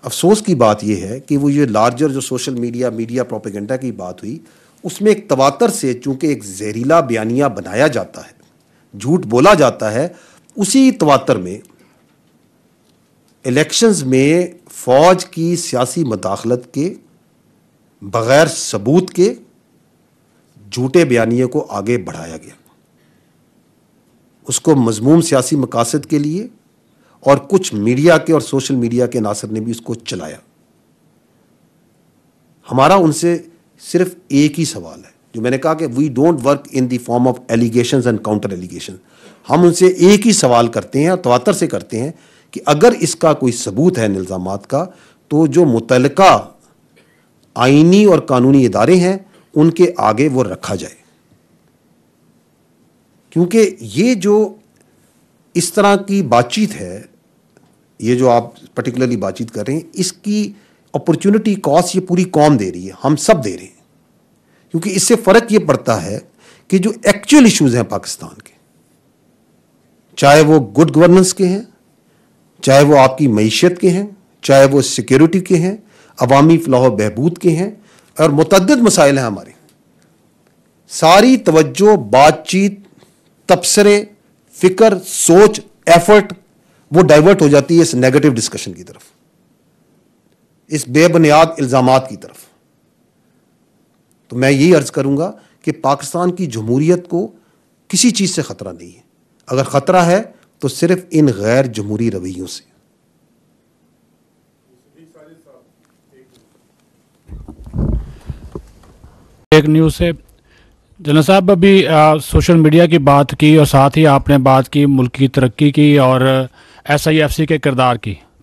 افسوس کی بات یہ ہے کہ وہ یہ لارجر جو سوشل میڈیا پروپیگنڈا کی بات ہوئی, اس میں ایک تواتر سے چونکہ ایک زہریلا بیانیہ بنایا جاتا ہے, جھوٹ بولا جاتا ہے, اسی تواتر میں الیکشنز میں فوج کی سیاسی مداخلت کے بغیر ثبوت کے جھوٹے بیانیے کو آگے بڑھایا گیا, اس کو مذموم سیاسی مقاصد کے لیے, اور کچھ میڈیا کے اور سوشل میڈیا کے عناصر نے بھی اس کو چلایا. ہمارا ان سے صرف ایک ہی سوال ہے, جو میں نے کہا کہ we don't work in the form of allegations and counter allegation. ہم ان سے ایک ہی سوال کرتے ہیں اور تواتر سے کرتے ہیں کہ اگر اس کا کوئی ثبوت ہے ان الزامات کا, تو جو متعلقہ آئینی اور قانونی ادارے ہیں ان کے آگے وہ رکھا جائے. کیونکہ یہ جو اس طرح کی بات چیت ہے, یہ جو آپ پرٹیکولرلی بات چیت کر رہے ہیں, اس کی اپرچونٹی کاسٹ یہ پوری قوم دے رہی ہے, ہم سب دے رہے ہیں. کیونکہ اس سے فرق یہ پڑتا ہے کہ جو ایکچوئل ایشوز ہیں پاکستان کے, چاہے وہ گڈ گورننس کے ہیں, چاہے وہ آپ کی معیشت کے ہیں, چاہے وہ سیکیورٹی کے ہیں, عوامی فلاح و بہبود کے ہیں, اور متعدد مسائل ہیں ہمارے, ساری توجہ, بات چیت, تبصرے, فکر, سوچ, ایفرٹ وہ ڈائیورٹ ہو جاتی ہے اس نیگیٹو ڈسکشن کی طرف, اس بے بنیاد الزامات کی طرف. تو میں یہی عرض کروں گا کہ پاکستان کی جمہوریت کو کسی چیز سے خطرہ نہیں ہے, اگر خطرہ ہے تو صرف ان غیر جمہوری رویوں سے. ایک نیوز سے جنرل صاحب, ابھی سوشل میڈیا کی بات کی اور ساتھ ہی آپ نے بات کی ملک کی ترقی کی اور SIFC کے کردار کی,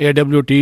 AWT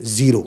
0,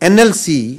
NLC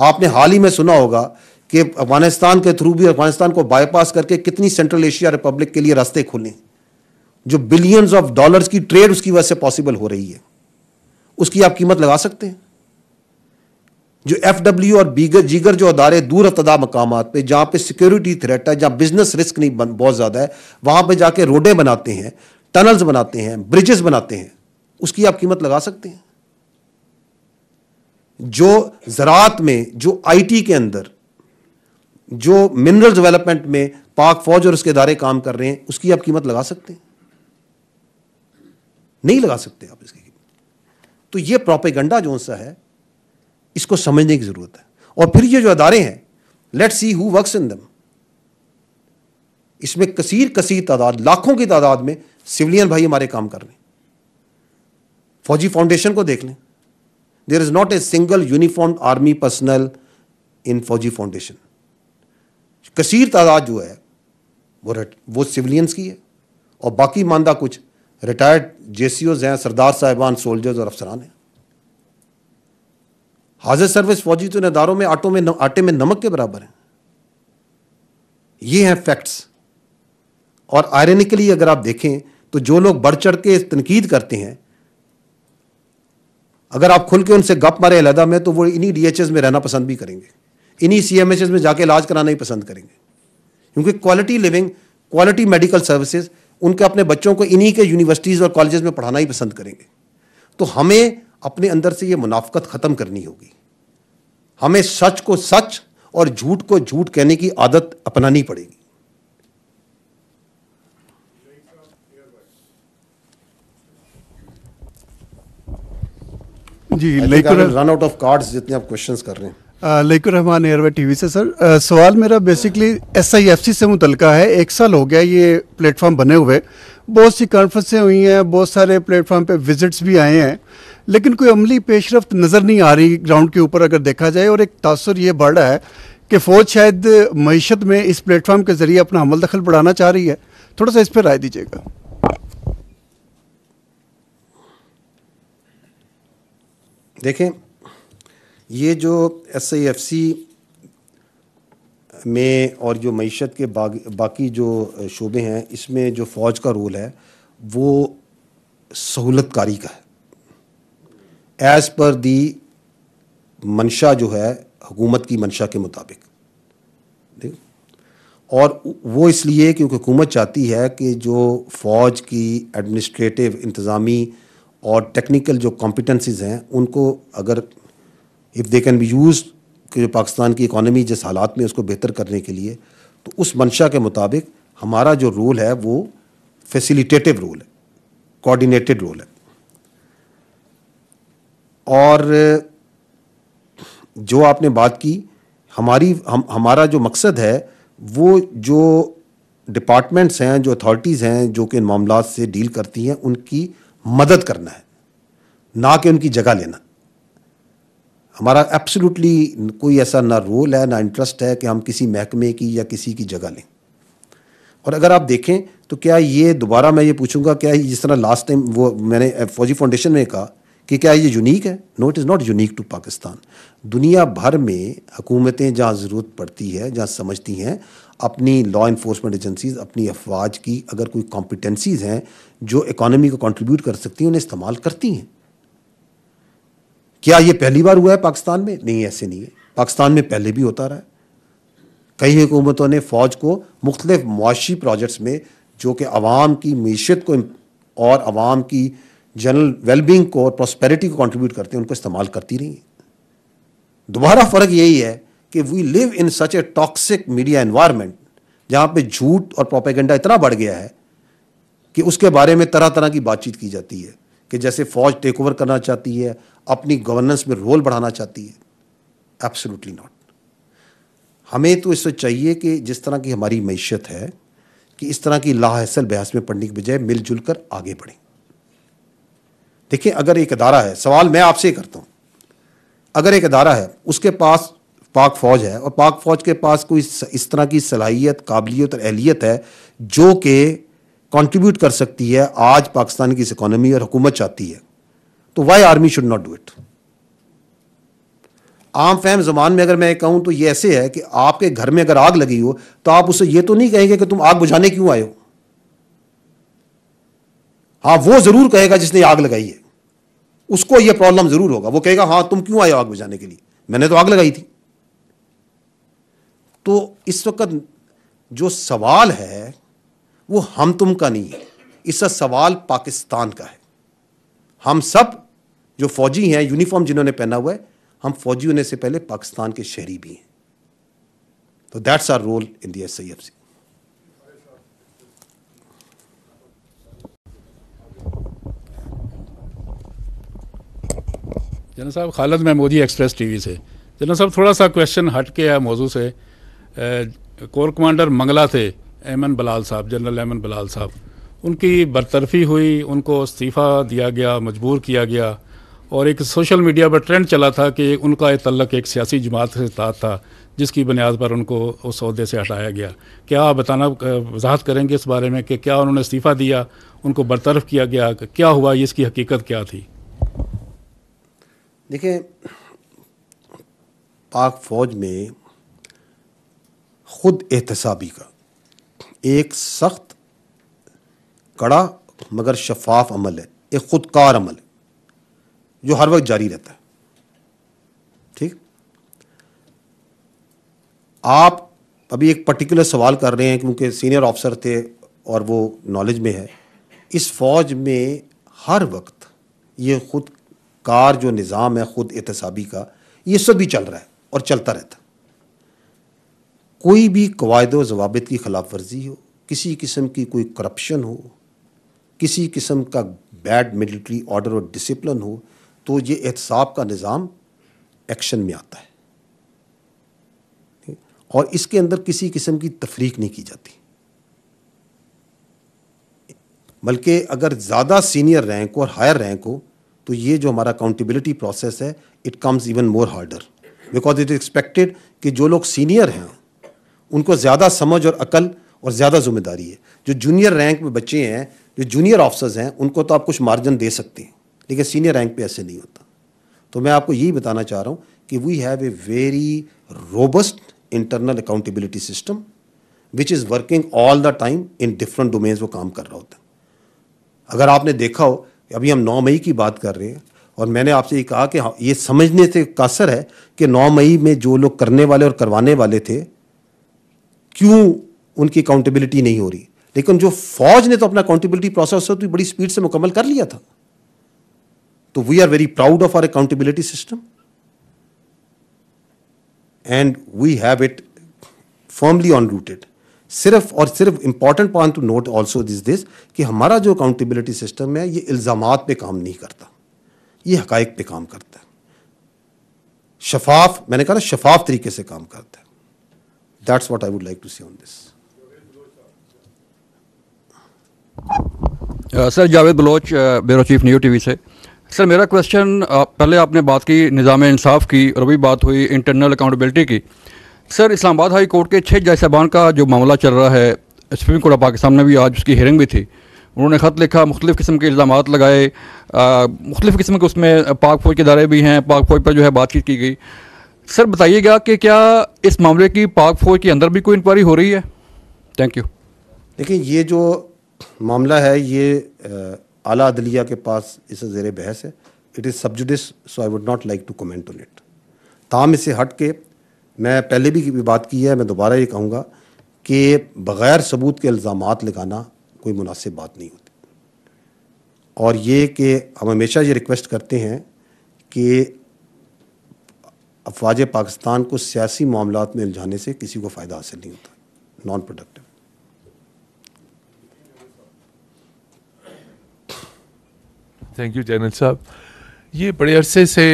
آپ نے حال ہی میں سنا ہوگا کہ افغانستان کے تھرو بھی افغانستان کو بائی پاس کر کے کتنی سینٹرل ایشیا ریپبلک کے لیے راستے کھولے, جو بلینز آف ڈالرز کی ٹریڈ اس کی وجہ سے پاسبل ہو رہی ہے. اس کی آپ قیمت لگا سکتے ہیں؟ جو ایف ڈبلیو اور دیگر جو ادارے دور افتادہ مقامات پہ جہاں پہ سیکیورٹی تھریٹ ہے, جہاں بزنس رسک نہیں بہت زیادہ ہے, وہاں پہ جا کے روڈیں بناتے ہیں, ٹنلز بناتے ہیں, برجز بناتے ہیں, اس کی آپ قیمت لگا سکتے ہیں؟ جو زراعت میں, جو آئی ٹی کے اندر, جو منرل ڈیولپمنٹ میں پاک فوج اور اس کے ادارے کام کر رہے ہیں, اس کی آپ قیمت لگا سکتے ہیں؟ نہیں لگا سکتے آپ اس کی قیمت. تو یہ پروپیگنڈا جو سا ہے, اس کو سمجھنے کی ضرورت ہے. اور پھر یہ جو ادارے ہیں, let see who works in دم, اس میں کثیر تعداد, لاکھوں کی تعداد میں سولین بھائی ہمارے کام کر رہے ہیں. فوجی فاؤنڈیشن کو دیکھ لیں, there is not a single uniformed army personnel in Fauji foundation. کثیر تعداد جو ہے وہ سولینز کی ہے, اور باقی ماندہ کچھ ریٹائرڈ جے سی اوز ہیں, سردار صاحبان, سولجرز اور افسران ہیں. حاضر سروس فوجی تو ان اداروں میں آٹے میں نمک کے برابر ہیں. یہ ہیں فیکٹس. اور آئرنیکلی اگر آپ دیکھیں تو جو لوگ بڑھ چڑھ کے تنقید کرتے ہیں, اگر آپ کھل کے ان سے گپ مارے علیحدہ میں, تو وہ انہی ڈی ایچ ایس میں رہنا پسند بھی کریں گے, انہی سی ایم ایچ ایس میں جا کے علاج کرانا ہی پسند کریں گے, کیونکہ quality living, quality medical services ان کے اپنے بچوں کو انہی کے یونیورسٹیز اور کالجز میں پڑھانا ہی پسند کریں گے. تو ہمیں اپنے اندر سے یہ منافقت ختم کرنی ہوگی. ہمیں سچ کو سچ اور جھوٹ کو جھوٹ کہنے کی عادت اپنانی پڑے گی. جی, رن آؤٹ آف کارڈز جتنے آپ کوشچنس کر رہے ہیں. Laiq ul-Rahman airway TV سے. سر سوال میرا basically SIFC سے متعلقہ ہے. 1 سال ہو گیا یہ پلیٹ فارم بنے ہوئے, بہت سی کانفرنسیں ہوئی ہیں, بہت سارے پلیٹ فارم پہ وزٹس بھی آئے ہیں, لیکن کوئی عملی پیش رفت نظر نہیں آ رہی گراؤنڈ کے اوپر اگر دیکھا جائے. اور ایک تاثر یہ بڑھ رہا ہے کہ فوج شاید معیشت میں اس پلیٹ فارم کے ذریعے اپنا عمل دخل بڑھانا چاہ رہی ہے. تھوڑا سا اس پہ رائے دیجیے گا. دیکھیں, یہ جو ایس آئی ایف سی میں اور جو معیشت کے باقی جو شعبے ہیں, اس میں جو فوج کا رول ہے وہ سہولت کاری کا ہے, ایز پر دی منشا جو ہے حکومت کی منشا کے مطابق. اور وہ اس لیے کیونکہ حکومت چاہتی ہے کہ جو فوج کی ایڈمنسٹریٹو, انتظامی اور ٹیکنیکل جو کمپیٹنسیز ہیں, ان کو اگر if they can be used کہ جو پاکستان کی اکانومی جس حالات میں اس کو بہتر کرنے کے لیے, تو اس منشا کے مطابق ہمارا جو رول ہے وہ فیسیلیٹیٹو رول ہے, کوآرڈینیٹڈ رول ہے. اور جو آپ نے بات کی, ہمارا جو مقصد ہے وہ جو ڈپارٹمنٹس ہیں, جو اتھارٹیز ہیں جو کہ ان معاملات سے ڈیل کرتی ہیں, ان کی مدد کرنا ہے, نہ کہ ان کی جگہ لینا. ہمارا ایبسلیوٹلی کوئی ایسا نہ رول ہے نہ انٹرسٹ ہے کہ ہم کسی محکمے کی یا کسی کی جگہ لیں. اور اگر آپ دیکھیں تو کیا یہ دوبارہ میں یہ پوچھوں گا, کیا جس طرح لاسٹ ٹائم وہ میں نے فوجی فاؤنڈیشن میں کہا کہ کیا یہ یونیک ہے؟ No, it is not unique to Pakistan. دنیا بھر میں حکومتیں جہاں ضرورت پڑتی ہے, جہاں سمجھتی ہیں, اپنی لا انفورسمنٹ ایجنسیز, اپنی افواج کی اگر کوئی کمپیٹنسیز ہیں جو اکانومی کو کنٹریبیوٹ کر سکتی ہیں, انہیں استعمال کرتی ہیں. کیا یہ پہلی بار ہوا ہے پاکستان میں؟ نہیں, ایسے نہیں ہے. پاکستان میں پہلے بھی ہوتا رہا ہے. کئی حکومتوں نے فوج کو مختلف معاشی پروجیکٹس میں جو کہ عوام کی معیشت کو اور عوام کی جنرل ویل بینگ کو اور پراسپیرٹی کو کنٹریبیوٹ کرتے ہیں, ان کو استعمال کرتی رہی ہیں. دوبارہ فرق یہی ہے کہ وی لیو ان سچ اے ٹاکسک میڈیا انوائرمنٹ جہاں پہ جھوٹ اور پروپیگنڈا اتنا بڑھ گیا ہے کہ اس کے بارے میں طرح طرح کی بات چیت کی جاتی ہے کہ جیسے فوج ٹیک اوور کرنا چاہتی ہے, اپنی گورننس میں رول بڑھانا چاہتی ہے. Absolutely not. ہمیں تو اس سے چاہیے کہ جس طرح کی ہماری معیشت ہے کہ اس طرح کی لاحصل بحث میں پڑھنے کی بجائے مل جل کر آگے بڑھیں. دیکھیں, اگر ایک ادارہ ہے, سوال میں آپ سے کرتا ہوں, اگر ایک ادارہ ہے, اس کے پاس پاک فوج ہے اور پاک فوج کے پاس کوئی اس طرح کی صلاحیت, قابلیت اور اہلیت ہے جو کہ کنٹریبیوٹ کر سکتی ہے آج پاکستان کی اس اکانومی, اور حکومت چاہتی ہے, تو why army should not do it. عام فہم زبان میں اگر میں کہوں تو یہ ایسے ہے کہ آپ کے گھر میں اگر آگ لگی ہو تو آپ اسے یہ تو نہیں کہیں گے کہ تم آگ بجھانے کیوں آئے ہو. ہاں وہ ضرور کہے گا جس نے آگ لگائی ہے, اس کو یہ پرابلم ضرور ہوگا, وہ کہے گا ہاں تم کیوں آئے ہو آگ بجھانے کے لیے, میں نے تو آگ لگائی تھی. تو اس وقت جو سوال ہے وہ ہم تم کا نہیں ہے, اس کا سوال پاکستان کا ہے. ہم سب جو فوجی ہیں, یونیفارم جنہوں نے پہنا ہوا ہے, ہم فوجی ہونے سے پہلے پاکستان کے شہری بھی ہیں. تو that's our role in the SIFC. جناب صاحب, خالد محمودی ایکسپریس ٹی وی سے. جناب صاحب تھوڑا سا کویشچن ہٹ کے ہے موضوع سے. کور کمانڈر منگلا تھے ایمن بلال صاحب, جنرل ایمن بلال صاحب, ان کی برطرفی ہوئی, ان کو استعفیٰ دیا گیا, مجبور کیا گیا, اور ایک سوشل میڈیا پر ٹرینڈ چلا تھا کہ ان کا تعلق ایک سیاسی جماعت سے تھا جس کی بنیاد پر ان کو اس عہدے سے ہٹایا گیا. کیا آپ بتانا وضاحت کریں گے اس بارے میں کہ کیا انہوں نے استعفیٰ دیا, ان کو برطرف کیا گیا, کیا ہوا, اس کی حقیقت کیا تھی؟ دیکھیں, پاک فوج میں خود احتسابی کا ایک سخت, کڑا مگر شفاف عمل ہے, ایک خودکار عمل ہے جو ہر وقت جاری رہتا ہے. ٹھیک, آپ ابھی ایک پرٹیکولر سوال کر رہے ہیں کیونکہ سینئر آفسر تھے اور وہ نالج میں ہے. اس فوج میں ہر وقت یہ خود کار جو نظام ہے خود احتسابی کا, یہ سب بھی چل رہا ہے اور چلتا رہتا. کوئی بھی قواعد و ضوابط کی خلاف ورزی ہو, کسی قسم کی کوئی کرپشن ہو, کسی قسم کا بیڈ ملٹری آرڈر اور ڈسپلن ہو, تو یہ احتساب کا نظام ایکشن میں آتا ہے, اور اس کے اندر کسی قسم کی تفریق نہیں کی جاتی. بلکہ اگر زیادہ سینئر رینک اور ہائر رینک ہو تو یہ جو ہمارا اکاؤنٹیبلٹی پروسیس ہے it comes even more harder, because it is expected کہ جو لوگ سینئر ہیں ان کو زیادہ سمجھ اور عقل اور زیادہ ذمہ داری ہے. جو جونیئر رینک میں بچے ہیں, جو جونیئر آفسرز ہیں, ان کو تو آپ کچھ مارجن دے سکتے ہیں, لیکن سینئر رینک پہ ایسے نہیں ہوتا. تو میں آپ کو یہی بتانا چاہ رہا ہوں کہ we have a very robust internal accountability system which is working all the time in different domains, وہ کام کر رہا ہوتا ہے. اگر آپ نے دیکھا ہو, ابھی ہم 9 مئی کی بات کر رہے ہیں, اور میں نے آپ سے یہ کہا کہ یہ سمجھنے سے قاصر ہے کہ 9 مئی میں جو لوگ کرنے والے اور کروانے والے تھے کیوں ان کی اکاؤنٹیبلٹی نہیں ہو رہی, لیکن جو فوج نے تو اپنا اکاؤنٹیبلٹی پروسیس تو بڑی سپیڈ سے مکمل کر لیا تھا. تو we are very proud of our accountability system and we have it firmly on rooted. صرف اور صرف important point to note also this کہ ہمارا جو اکاؤنٹیبلٹی سسٹم ہے یہ الزامات پہ کام نہیں کرتا, یہ حقائق پہ کام کرتا ہے, شفاف, میں نے کہا نا شفاف طریقے سے کام کرتا ہے. That's what I would like to see on this. Sir Javed Baloch, bureau chief new TV سے. سر میرا کویشچن, پہلے آپ نے بات کی نظام انصاف کی اور ابھی بات ہوئی انٹرنل اکاؤنٹیبلٹی کی. سر اسلام آباد ہائی کورٹ کے 6 جج صاحبان کا جو معاملہ چل رہا ہے, سپریم کورٹ آف پاکستان میں بھی آج اس کی ہیئرنگ بھی تھی, انہوں نے خط لکھا, مختلف قسم کے الزامات لگائے, مختلف قسم کے اس میں پاک فوج کے ادارے بھی ہیں, پاک فوج پر جو ہے بات چیت کی گئی. سر بتائیے گا کہ کیا اس معاملے کی پاک فوج کے اندر بھی کوئی انکوائری ہو رہی ہے؟ Thank you. دیکھیں, یہ جو معاملہ ہے یہ اعلیٰ عدلیہ کے پاس اس زیر بحث ہے. It is sub judice, so I would not like to comment on it. تاہم اس سے ہٹ کے میں پہلے بھی بات کی ہے, میں دوبارہ یہ کہوں گا کہ بغیر ثبوت کے الزامات لگانا کوئی مناسب بات نہیں ہوتی. اور یہ کہ ہم ہمیشہ یہ ریکویسٹ کرتے ہیں کہ افواج پاکستان کو سیاسی معاملات میں الجھانے سے کسی کو فائدہ حاصل نہیں ہوتا, non productive. Thank you general صاحب. یہ بڑے عرصے سے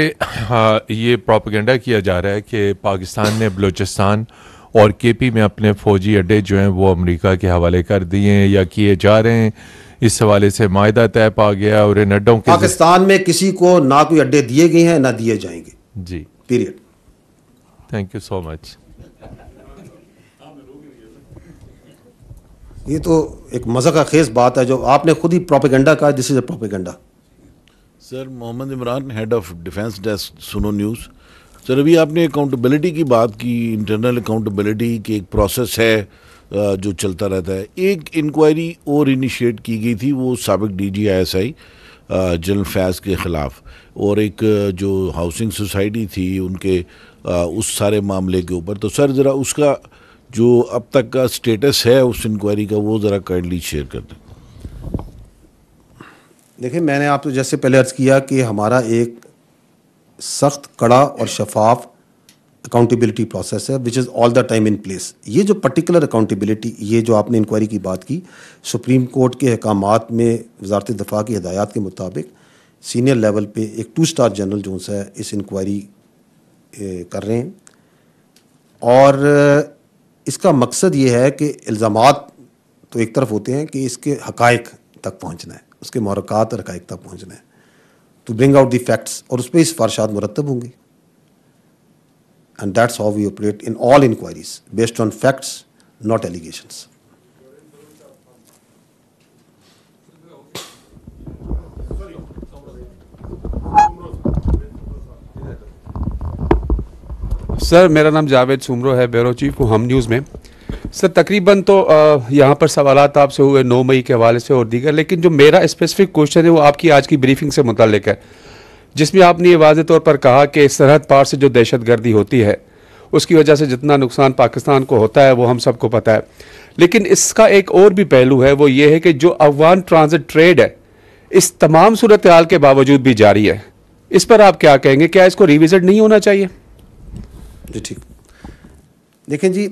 یہ پروپیگنڈا کیا جا رہا ہے کہ پاکستان نے بلوچستان اور کے پی میں اپنے فوجی اڈے جو ہیں وہ امریکہ کے حوالے کر دیے ہیں یا کیے جا رہے ہیں. اس حوالے سے معاہدہ طے پا گیا اور ان اڈوں کے پاکستان میں کسی کو نہ کوئی اڈے دیے گئے ہیں نہ دیے جائیں گے. جی, پیریڈ. تھینک یو سو مچ. یہ تو ایک مذاق خیز بات ہے جو آپ نے خود ہی پروپیگنڈا کہا. This is a propaganda. Sir Muhammad Imran, head of defence desk Suno news. Sir ابھی آپ نے اکاؤنٹیبلٹی کی بات کی، انٹرنل اکاؤنٹیبلٹی کی ایک پروسیس ہے جو چلتا رہتا ہے. ایک انکوائری اور انیشیٹ کی گئی تھی، وہ سابق D G I S I general Faiz کے خلاف، اور ایک جو ہاؤسنگ سوسائٹی تھی ان کے اس سارے معاملے کے اوپر. تو سر ذرا اس کا جو اب تک کا سٹیٹس ہے اس انکوائری کا وہ ذرا کائنڈلی شیئر کر دیں. دیکھیں، میں نے آپ کو جیسے پہلے عرض کیا کہ ہمارا ایک سخت، کڑا اور شفاف اکاؤنٹیبلٹی پروسیس ہے وچ از آل دا ٹائم ان پلیس. یہ جو پرٹیکولر اکاؤنٹیبلٹی، یہ جو آپ نے انکوائری کی بات کی، سپریم کورٹ کے احکامات میں وزارت دفاع کی ہدایات کے مطابق سینئر لیول پہ ایک 2 اسٹار جنرل جو ہے اس انکوائری کر رہے ہیں. اور اس کا مقصد یہ ہے کہ الزامات تو ایک طرف ہوتے ہیں کہ اس کے حقائق تک پہنچنا ہے، اس کے محرکات اور حقائق تک پہنچنا ہے، to bring out the facts, اور اس پہ سفارشات مرتب ہوں گی. And that's how we operate in all inquiries based on facts not allegations. Sir میرا نام جاوید سومرو ہے، بیورو چیف ہوں ہم نیوز میں. سر تقریباً تو یہاں پر سوالات آپ سے ہوئے 9 مئی کے حوالے سے اور دیگر، لیکن جو میرا اسپیسیفک کوشچن ہے وہ آپ کی آج کی بریفنگ سے متعلق ہے، جس میں آپ نے یہ واضح طور پر کہا کہ سرحد پار سے جو دہشت گردی ہوتی ہے اس کی وجہ سے جتنا نقصان پاکستان کو ہوتا ہے وہ ہم سب کو پتہ ہے. لیکن اس کا ایک اور بھی پہلو ہے، وہ یہ ہے کہ جو افغان ٹرانزٹ ٹریڈ ہے اس تمام صورتحال کے باوجود بھی جاری ہے. اس پر آپ کیا کہیں گے؟ کیا اس کو ریوزٹ نہیں ہونا چاہیے؟ جی ٹھیک. دیکھیں جی،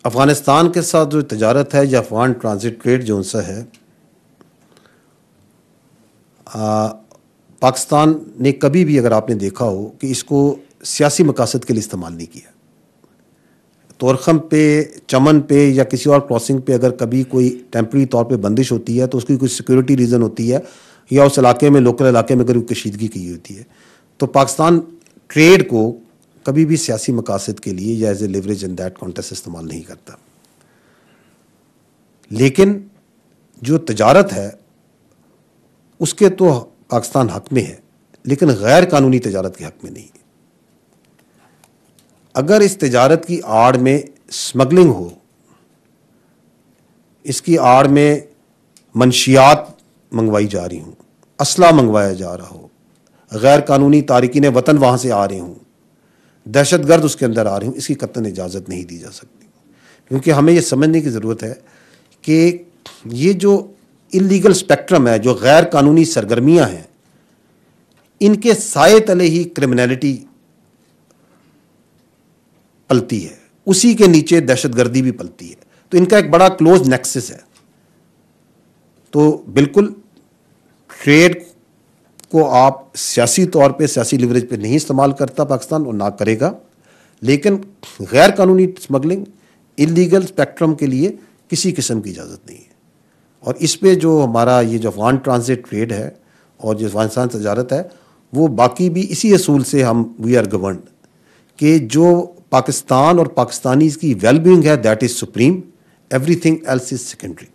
افغانستان کے ساتھ جو تجارت ہے یا افغان ٹرانزٹ ٹریڈ جو ان ہے، پاکستان نے کبھی بھی، اگر آپ نے دیکھا ہو، کہ اس کو سیاسی مقاصد کے لیے استعمال نہیں کیا. طورخم پہ، چمن پہ یا کسی اور کراسنگ پہ اگر کبھی کوئی ٹیمپرری طور پہ بندش ہوتی ہے تو اس کی کوئی سیکورٹی ریزن ہوتی ہے، یا اس علاقے میں، لوکل علاقے میں اگر کوئی کشیدگی کی ہوتی ہے، تو پاکستان ٹریڈ کو کبھی بھی سیاسی مقاصد کے لیے یا as a leverage in that context استعمال نہیں کرتا. لیکن جو تجارت ہے اس کے تو پاکستان حق میں ہے، لیکن غیر قانونی تجارت کے حق میں نہیں. اگر اس تجارت کی آڑ میں اسمگلنگ ہو، اس کی آڑ میں منشیات منگوائی جا رہی ہوں، اسلحہ منگوایا جا رہا ہو، غیر قانونی تارکین وطن وہاں سے آ رہے ہوں، دہشت گرد اس کے اندر آ رہے ہوں، اس کی قطعاً اجازت نہیں دی جا سکتی. کیونکہ ہمیں یہ سمجھنے کی ضرورت ہے کہ یہ جو انلیگل اسپیکٹرم ہے، جو غیر قانونی سرگرمیاں ہیں، ان کے سائے تلے ہی کرمنالٹی پلتی ہے، اسی کے نیچے دہشت گردی بھی پلتی ہے. تو ان کا ایک بڑا کلوز نیکسس ہے. تو بالکل ٹریڈ کو آپ سیاسی طور پہ، سیاسی لیوریج پہ نہیں استعمال کرتا پاکستان، اور نہ کرے گا. لیکن غیر قانونی اسمگلنگ، انلیگل اسپیکٹرم کے لیے کسی قسم کی اجازت نہیں ہے. اور اس پہ جو ہمارا یہ جو افغان ٹرانزٹ ٹریڈ ہے اور جو افغانستان تجارت ہے، وہ باقی بھی اسی اصول سے ہم وی آر گورنڈ کہ جو پاکستان اور پاکستانیز کی ویل بینگ ہے، that is supreme, everything else is secondary.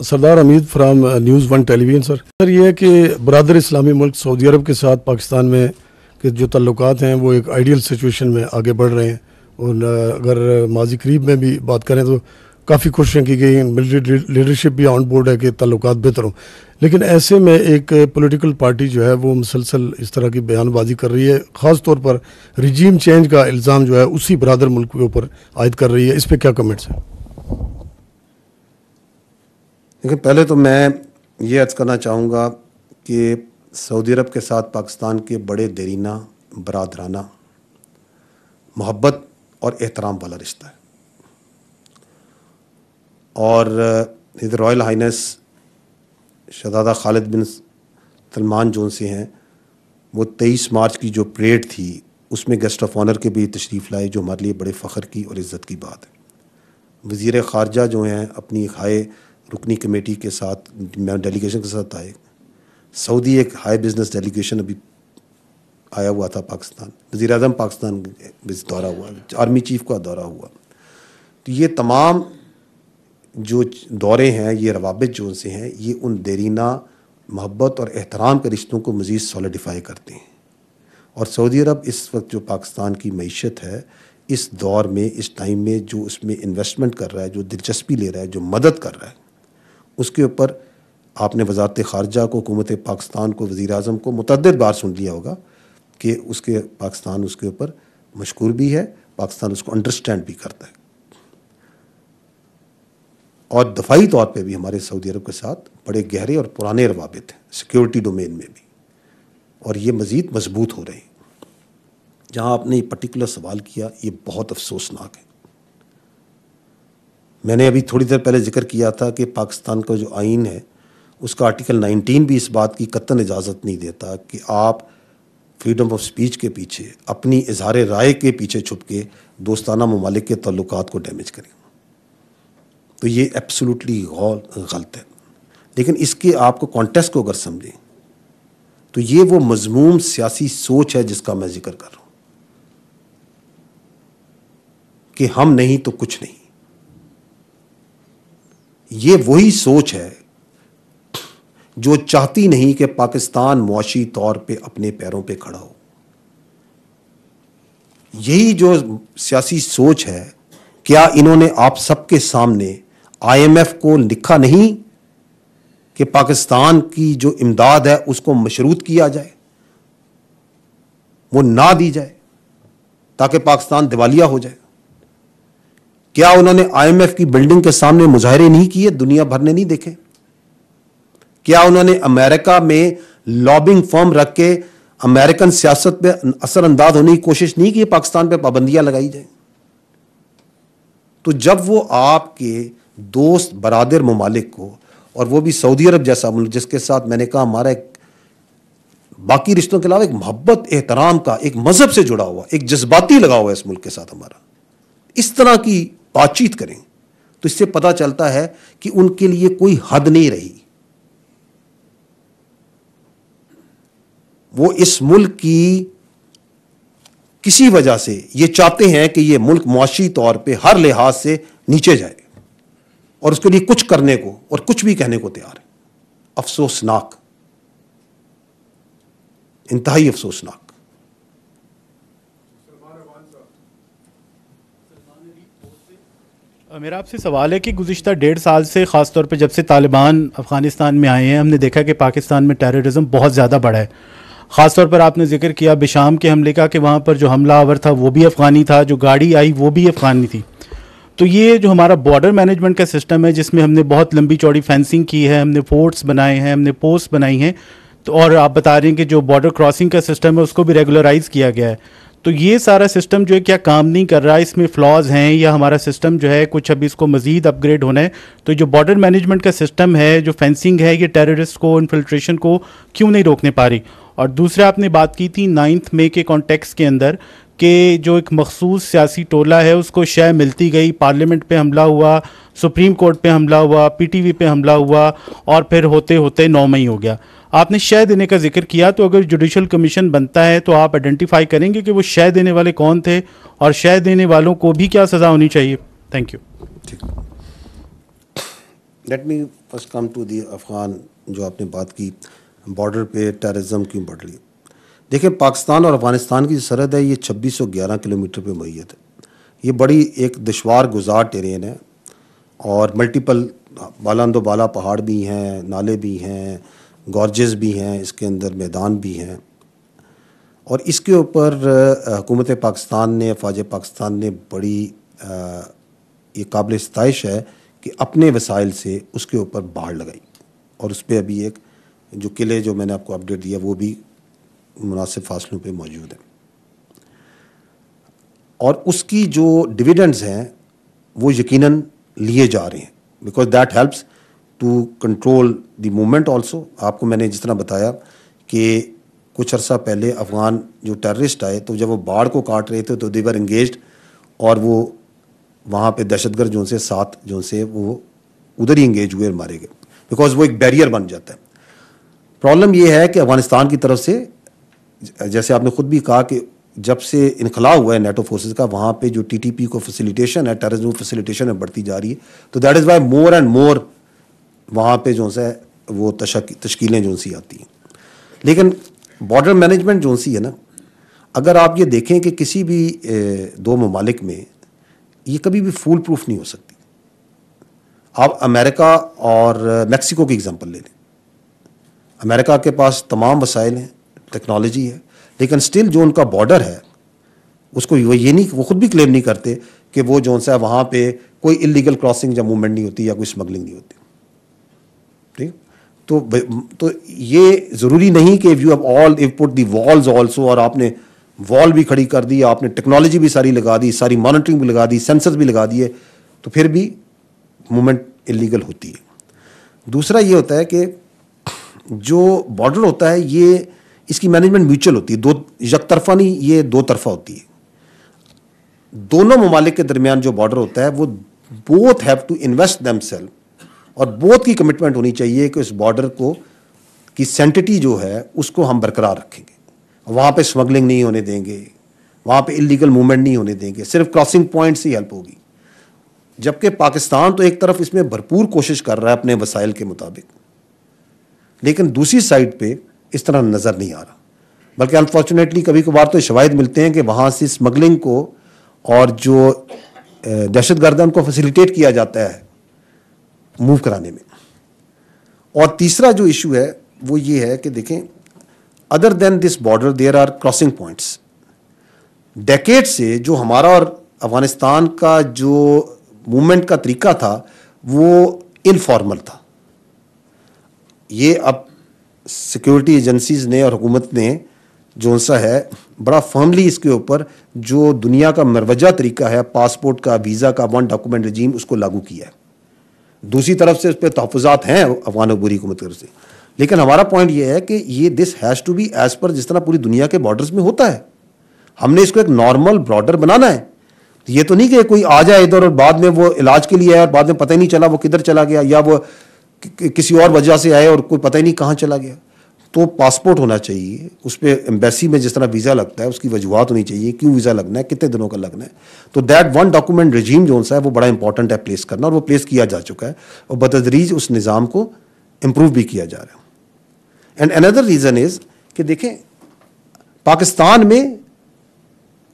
Sardar Hamid from news 1 television. Sir یہ ہے کہ برادر اسلامی ملک سعودی عرب کے ساتھ پاکستان میں کے جو تعلقات ہیں وہ ایک آئیڈیل سچویشن میں آگے بڑھ رہے ہیں، اور اگر ماضی قریب میں بھی بات کریں تو کافی کوششیں کی گئی ہیں، ملٹری لیڈرشپ بھی آن بورڈ ہے کہ تعلقات بہتر ہوں. لیکن ایسے میں ایک پولیٹیکل پارٹی جو ہے وہ مسلسل اس طرح کی بیان بازی کر رہی ہے، خاص طور پر ریجیم چینج کا الزام جو ہے اسی برادر ملک کے اوپر عائد کر رہی ہے. اس پہ کیا کمنٹس ہیں؟ لیکن پہلے تو میں یہ عرض کرنا چاہوں گا کہ سعودی عرب کے ساتھ پاکستان کے بڑے دیرینہ، برادرانہ، محبت اور احترام والا رشتہ ہے. اور حضرت رائل ہائنس شہزادہ خالد بن سلمان جو سے ہیں، وہ 23 مارچ کی جو پریڈ تھی اس میں گیسٹ آف آنر کے بھی تشریف لائے، جو ہمارے لیے بڑے فخر کی اور عزت کی بات ہے. وزیر خارجہ جو ہیں اپنی ہائی رکنی کمیٹی کے ساتھ، ڈیلیگیشن کے ساتھ آئے. سعودی ایک ہائی بزنس ڈیلیگیشن ابھی آیا ہوا تھا پاکستان، وزیر اعظم پاکستان دورہ ہوا، آرمی چیف کا دورہ ہوا. تو یہ تمام جو دورے ہیں، یہ روابط جو سے ہیں، یہ ان دیرینہ محبت اور احترام کے رشتوں کو مزید سولیڈیفائی کرتے ہیں. اور سعودی عرب اس وقت جو پاکستان کی معیشت ہے اس دور میں, اس ٹائم میں جو اس میں انویسٹمنٹ کر رہا ہے, جو دلچسپی لے رہا ہے, جو مدد کر رہا ہے, اس کے اوپر آپ نے وزارت خارجہ کو, حکومت پاکستان کو, وزیر اعظم کو متعدد بار سن لیا ہوگا کہ اس کے پاکستان اس کے اوپر مشکور بھی ہے, پاکستان اس کو انڈرسٹینڈ بھی کرتا ہے. اور دفاعی طور پہ بھی ہمارے سعودی عرب کے ساتھ بڑے گہرے اور پرانے روابط ہیں سیکیورٹی ڈومین میں بھی, اور یہ مزید مضبوط ہو رہے ہیں. جہاں آپ نے یہ پرٹیکولر سوال کیا, یہ بہت افسوسناک ہے. میں نے ابھی تھوڑی دیر پہلے ذکر کیا تھا کہ پاکستان کا جو آئین ہے اس کا آرٹیکل 19 بھی اس بات کی قطعاً اجازت نہیں دیتا کہ آپ فریڈم آف سپیچ کے پیچھے, اپنی اظہار رائے کے پیچھے چھپ کے دوستانہ ممالک کے تعلقات کو ڈیمیج کریں. تو یہ ایبسولوٹلی غلط ہے. لیکن اس کے آپ کو کانٹیکسٹ کو اگر سمجھیں تو یہ وہ مذموم سیاسی سوچ ہے جس کا میں ذکر کر رہا ہوں کہ ہم نہیں تو کچھ نہیں. یہ وہی سوچ ہے جو چاہتی نہیں کہ پاکستان معاشی طور پہ اپنے پیروں پہ کھڑا ہو. یہی جو سیاسی سوچ ہے, کیا انہوں نے آپ سب کے سامنے IMF کو لکھا نہیں کہ پاکستان کی جو امداد ہے اس کو مشروط کیا جائے, وہ نہ دی جائے تاکہ پاکستان دیوالیہ ہو جائے؟ کیا انہوں نے IMF کی بلڈنگ کے سامنے مظاہرے نہیں کیے, دنیا بھر نے نہیں دیکھے؟ کیا انہوں نے امریکہ میں لابنگ فرم رکھ کے امریکن سیاست پہ اثر انداز ہونے کی کوشش نہیں کی پاکستان پہ پابندیاں لگائی جائیں؟ تو جب وہ آپ کے دوست برادر ممالک کو, اور وہ بھی سعودی عرب جیسا ملک جس کے ساتھ میں نے کہا ہمارا ایک باقی رشتوں کے علاوہ ایک محبت احترام کا, ایک مذہب سے جڑا ہوا, ایک جذباتی لگا ہوا ہے اس ملک کے ساتھ ہمارا, اس طرح کی بات چیت کریں تو اس سے پتہ چلتا ہے کہ ان کے لیے کوئی حد نہیں رہی. وہ اس ملک کی کسی وجہ سے یہ چاہتے ہیں کہ یہ ملک معاشی طور پہ ہر لحاظ سے نیچے جائے, اور اس کے لیے کچھ کرنے کو اور کچھ بھی کہنے کو تیار ہے. افسوسناک, انتہائی افسوسناک. میرا آپ سے سوال ہے کہ گزشتہ 1.5 سال سے, خاص طور پہ جب سے طالبان افغانستان میں آئے ہیں, ہم نے دیکھا کہ پاکستان میں ٹیررزم بہت زیادہ بڑھا ہے. خاص طور پر آپ نے ذکر کیا بشام کے حملے کا کہ وہاں پر جو حملہ آور تھا وہ بھی افغانی تھا, جو گاڑی آئی وہ بھی افغانی تھی. تو یہ جو ہمارا بارڈر مینجمنٹ کا سسٹم ہے جس میں ہم نے بہت لمبی چوڑی فینسنگ کی ہے, ہم نے فورٹس بنائے ہیں, ہم نے پوسٹ بنائی ہیں, تو اور آپ بتا رہے ہیں کہ جو بارڈر کراسنگ کا سسٹم ہے اس کو بھی ریگولرائز کیا گیا ہے. تو یہ سارا سسٹم جو ہے کیا کام نہیں کر رہا ہے, اس میں فلاز ہیں یا ہمارا سسٹم جو ہے کچھ ابھی اس کو مزید اپ گریڈ ہونا ہے؟ تو جو بارڈر مینجمنٹ کا سسٹم ہے, جو فینسنگ ہے, یہ ٹیررسٹ کو, انفلٹریشن کو کیوں نہیں روکنے پا رہی؟ اور دوسرا آپ نے بات کی تھی 9 مئی کے کانٹیکس کے اندر کہ جو ایک مخصوص سیاسی ٹولہ ہے اس کو شے ملتی گئی, پارلیمنٹ پہ حملہ ہوا, سپریم کورٹ پہ حملہ ہوا, PTV پہ حملہ ہوا, اور پھر ہوتے ہوتے 9 مئی ہو گیا. آپ نے شے دینے کا ذکر کیا, تو اگر جوڈیشل کمیشن بنتا ہے تو آپ آئیڈینٹیفائی کریں گے کہ وہ شے دینے والے کون تھے, اور شے دینے والوں کو بھی کیا سزا ہونی چاہیے؟ Thank you. Let me first come to the Afghan, جو آپ نے بات کی بارڈر پہ ٹیررزم کیوں بڑھ رہی. دیکھیں پاکستان اور افغانستان کی جو سرحد ہے یہ 2611 کلومیٹر پہ محیط ہے. یہ بڑی ایک دشوار گزار ٹیرین ہے, اور ملٹیپل بالاندو بالا پہاڑ بھی ہیں, نالے بھی ہیں, گورجز بھی ہیں, اس کے اندر میدان بھی ہیں. اور اس کے اوپر حکومت پاکستان نے, افواج پاکستان نے بڑی یہ قابل ستائش ہے کہ اپنے وسائل سے اس کے اوپر باڑ لگائی, اور اس پہ ابھی ایک جو قلعے جو میں نے آپ کو اپڈیٹ دیا وہ بھی مناسب فاصلوں پہ موجود ہیں. اور اس کی جو ڈویڈنڈز ہیں وہ یقیناً لیے جا رہے ہیں, because that helps to control the movement also. آپ کو میں نے جس طرح بتایا کہ کچھ عرصہ پہلے افغان جو ٹیررسٹ آئے تو جب وہ باڑ کو کاٹ رہے تھے تو دے ور انگیجڈ, اور وہ وہاں پہ دہشت گرد جو سے ساتھ جو سے وہ ادھر ہی انگیج ہوئے اور مارے گئے, بیکاز وہ ایک بیریئر بن جاتا ہے. پرابلم یہ ہے کہ افغانستان کی طرف سے, جیسے آپ نے خود بھی کہا کہ جب سے انخلا ہوا ہے نیٹو فورسز کا, وہاں پہ جو TTP کو فیسیلیٹیشن ہے, ٹیررزم فیسیلیٹیشن ہے, بڑھتی جا رہی ہے. تو that is why more and more وہاں پہ جو ہے وہ تشکیلیں جو سی آتی ہیں. لیکن بارڈر مینجمنٹ جو سی ہے نا, اگر آپ یہ دیکھیں کہ کسی بھی دو ممالک میں یہ کبھی بھی فول پروف نہیں ہو سکتی. آپ امریکہ اور میکسیکو کی اگزامپل لے لیں. امریکہ کے پاس تمام وسائل ہیں, ٹیکنالوجی ہے, لیکن سٹل جو ان کا بارڈر ہے اس کو وہ یہ نہیں, وہ خود بھی کلیم نہیں کرتے کہ وہ جو سا وہاں پہ کوئی انلیگل کراسنگ یا موومنٹ نہیں ہوتی یا کوئی اسمگلنگ نہیں ہوتی. ٹھیک, تو یہ ضروری نہیں کہ you have all you put the walls also, اور آپ نے وال بھی کھڑی کر دی, آپ نے ٹیکنالوجی بھی ساری لگا دی, ساری مانیٹرنگ بھی لگا دی, سینسرز بھی لگا دیے, تو پھر بھی موومنٹ انلیگل ہوتی ہے. دوسرا یہ ہوتا ہے کہ جو بارڈر ہوتا ہے یہ اس کی مینجمنٹ میوچل ہوتی ہے, دو یک طرفہ نہیں, یہ دو طرفہ ہوتی ہے. دونوں ممالک کے درمیان جو بارڈر ہوتا ہے وہ both have to invest them self, اور بوتھ کی کمٹمنٹ ہونی چاہیے کہ اس بارڈر کو کی سینٹٹی جو ہے اس کو ہم برقرار رکھیں گے, وہاں پہ اسمگلنگ نہیں ہونے دیں گے, وہاں پہ انلیگل موومنٹ نہیں ہونے دیں گے, صرف کراسنگ پوائنٹ سے ہی ہیلپ ہوگی. جبکہ پاکستان تو ایک طرف اس میں بھرپور کوشش کر رہا ہے اپنے وسائل کے مطابق, لیکن دوسری سائڈ پہ اس طرح نظر نہیں آ رہا, بلکہ انفارچونیٹلی کبھی کبھار تو شواہد ملتے ہیں کہ وہاں سے اسمگلنگ کو اور جو دہشت گردوں کو فیسیلیٹیٹ کیا جاتا ہے موو کرانے میں. اور تیسرا جو ایشو ہے وہ یہ ہے کہ دیکھیں, other then this border there are crossing points. Decade سے جو ہمارا اور افغانستان کا جو موومنٹ کا طریقہ تھا وہ انفارمل تھا. یہ اب سیکورٹی ایجنسیز نے اور حکومت نے جو سا ہے بڑا فرملی اس کے اوپر جو دنیا کا مروجہ طریقہ ہے پاسپورٹ کا, ویزا کا, ون ڈاکومنٹ رجیم, اس کو لاگو کیا ہے. دوسری طرف سے اس پہ تحفظات ہیں افغان عبوری حکومت کی طرف سے, لیکن ہمارا پوائنٹ یہ ہے کہ یہ this has to be as per جس طرح پوری دنیا کے بارڈرز میں ہوتا ہے. ہم نے اس کو ایک نارمل بارڈر بنانا ہے. یہ تو نہیں کہ کوئی آ جائے ادھر اور بعد میں وہ علاج کے لیے آیا اور بعد میں پتہ ہی نہیں چلا وہ کدھر چلا گیا, یا وہ کسی اور وجہ سے آئے اور کوئی پتہ ہی نہیں کہاں چلا گیا. تو پاسپورٹ ہونا چاہیے, اس پہ ایمبیسی میں جس طرح ویزا لگتا ہے اس کی وجوہات ہونی چاہیے, کیوں ویزا لگنا ہے, کتنے دنوں کا لگنا ہے. تو دیٹ ون ڈاکومنٹ رجیم جو سا ہے وہ بڑا امپورٹنٹ ہے پلیس کرنا, اور وہ پلیس کیا جا چکا ہے, اور بتدریج اس نظام کو امپروو بھی کیا جا رہا ہے. اینڈ اندر ریزن از کہ دیکھیں پاکستان میں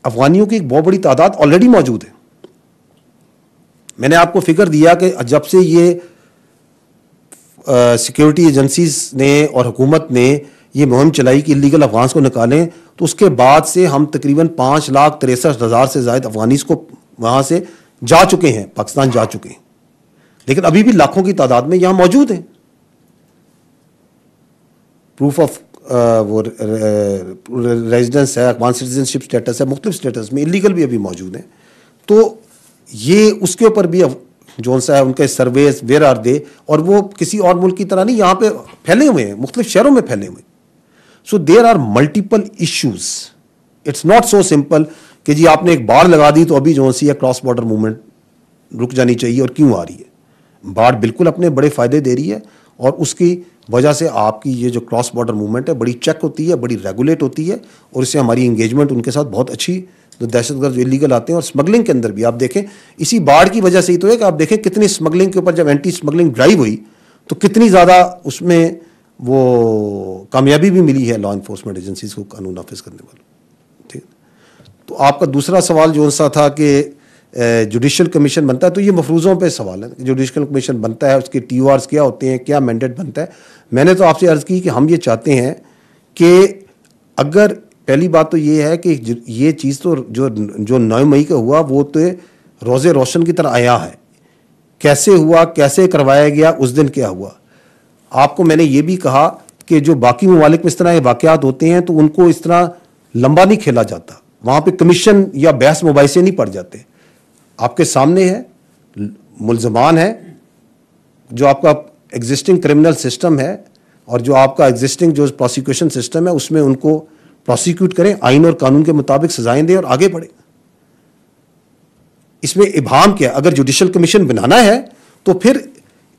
افغانیوں کی ایک بہت بڑی تعداد آلریڈی موجود ہے. میں نے آپ کو فگر دیا کہ جب سے یہ سیکورٹی ایجنسیز نے اور حکومت نے یہ مہم چلائی کہ اللیگل افغانس کو نکالیں, تو اس کے بعد سے ہم تقریباً 5,63,000 سے زائد افغانیز کو وہاں سے جا چکے ہیں, پاکستان جا چکے ہیں, لیکن ابھی بھی لاکھوں کی تعداد میں یہاں موجود ہیں. پروف آف وہ ریزیڈنس ہے, افغان سٹیزن شپ اسٹیٹس ہے, مختلف اسٹیٹس میں اللیگل بھی ابھی موجود ہیں. تو یہ اس کے اوپر بھی جو سا ہے ان کے سرویز ویئر آر دے, اور وہ کسی اور ملک کی طرح نہیں یہاں پہ پھیلے ہوئے ہیں, مختلف شہروں میں پھیلے ہوئے ہیں. So there are multiple issues. It's not so simple کہ جی آپ نے ایک بار لگا دی تو ابھی جو سی ہے کراس بارڈر موومنٹ رک جانی چاہیے, اور کیوں آ رہی ہے. بار بالکل اپنے بڑے فائدے دے رہی ہے, اور اس کی وجہ سے آپ کی یہ جو کراس بارڈر موومنٹ ہے بڑی چیک ہوتی ہے, بڑی ریگولیٹ ہوتی ہے, اور اس سے ہماری انگیجمنٹ ان کے ساتھ بہت اچھی, جو دہشت گرد جو انلیگل آتے ہیں. اور اسمگلنگ کے اندر بھی آپ دیکھیں اسی باڑ کی وجہ سے ہی تو ہے کہ آپ دیکھیں کتنی اسمگلنگ کے اوپر جب اینٹی اسمگلنگ ڈرائیو ہوئی تو کتنی زیادہ اس میں وہ کامیابی بھی ملی ہے لا انفورسمنٹ ایجنسیز کو قانون نافذ کرنے والوں. ٹھیک, تو آپ کا دوسرا سوال جو سا تھا کہ جوڈیشل کمیشن بنتا ہے, تو یہ مفروضوں پہ سوال ہے. جوڈیشل کمیشن بنتا ہے, اس کے ٹی او آرز کیا ہوتے ہیں, کیا مینڈیٹ بنتا ہے. میں نے تو آپ سے عرض کی کہ ہم یہ چاہتے ہیں کہ اگر پہلی بات تو یہ ہے کہ یہ چیز تو جو 9 مئی کا ہوا وہ تو روز روشن کی طرح آیا ہے. کیسے ہوا, کیسے کروایا گیا, اس دن کیا ہوا. آپ کو میں نے یہ بھی کہا کہ جو باقی ممالک میں اس طرح کے واقعات ہوتے ہیں تو ان کو اس طرح لمبا نہیں کھیلا جاتا, وہاں پہ کمیشن یا بحث مباحثے نہیں پڑ جاتے. آپ کے سامنے ہے, ملزمان ہے, جو آپ کا ایگزسٹنگ کرمنل سسٹم ہے اور جو آپ کا ایگزسٹنگ جو پروسیکیوشن سسٹم ہے اس میں ان کو پروسیکیوٹ کریں, آئین اور قانون کے مطابق سزائیں دیں اور آگے بڑھیں. اس میں ابہام کیا, اگر جوڈیشل کمیشن بنانا ہے تو پھر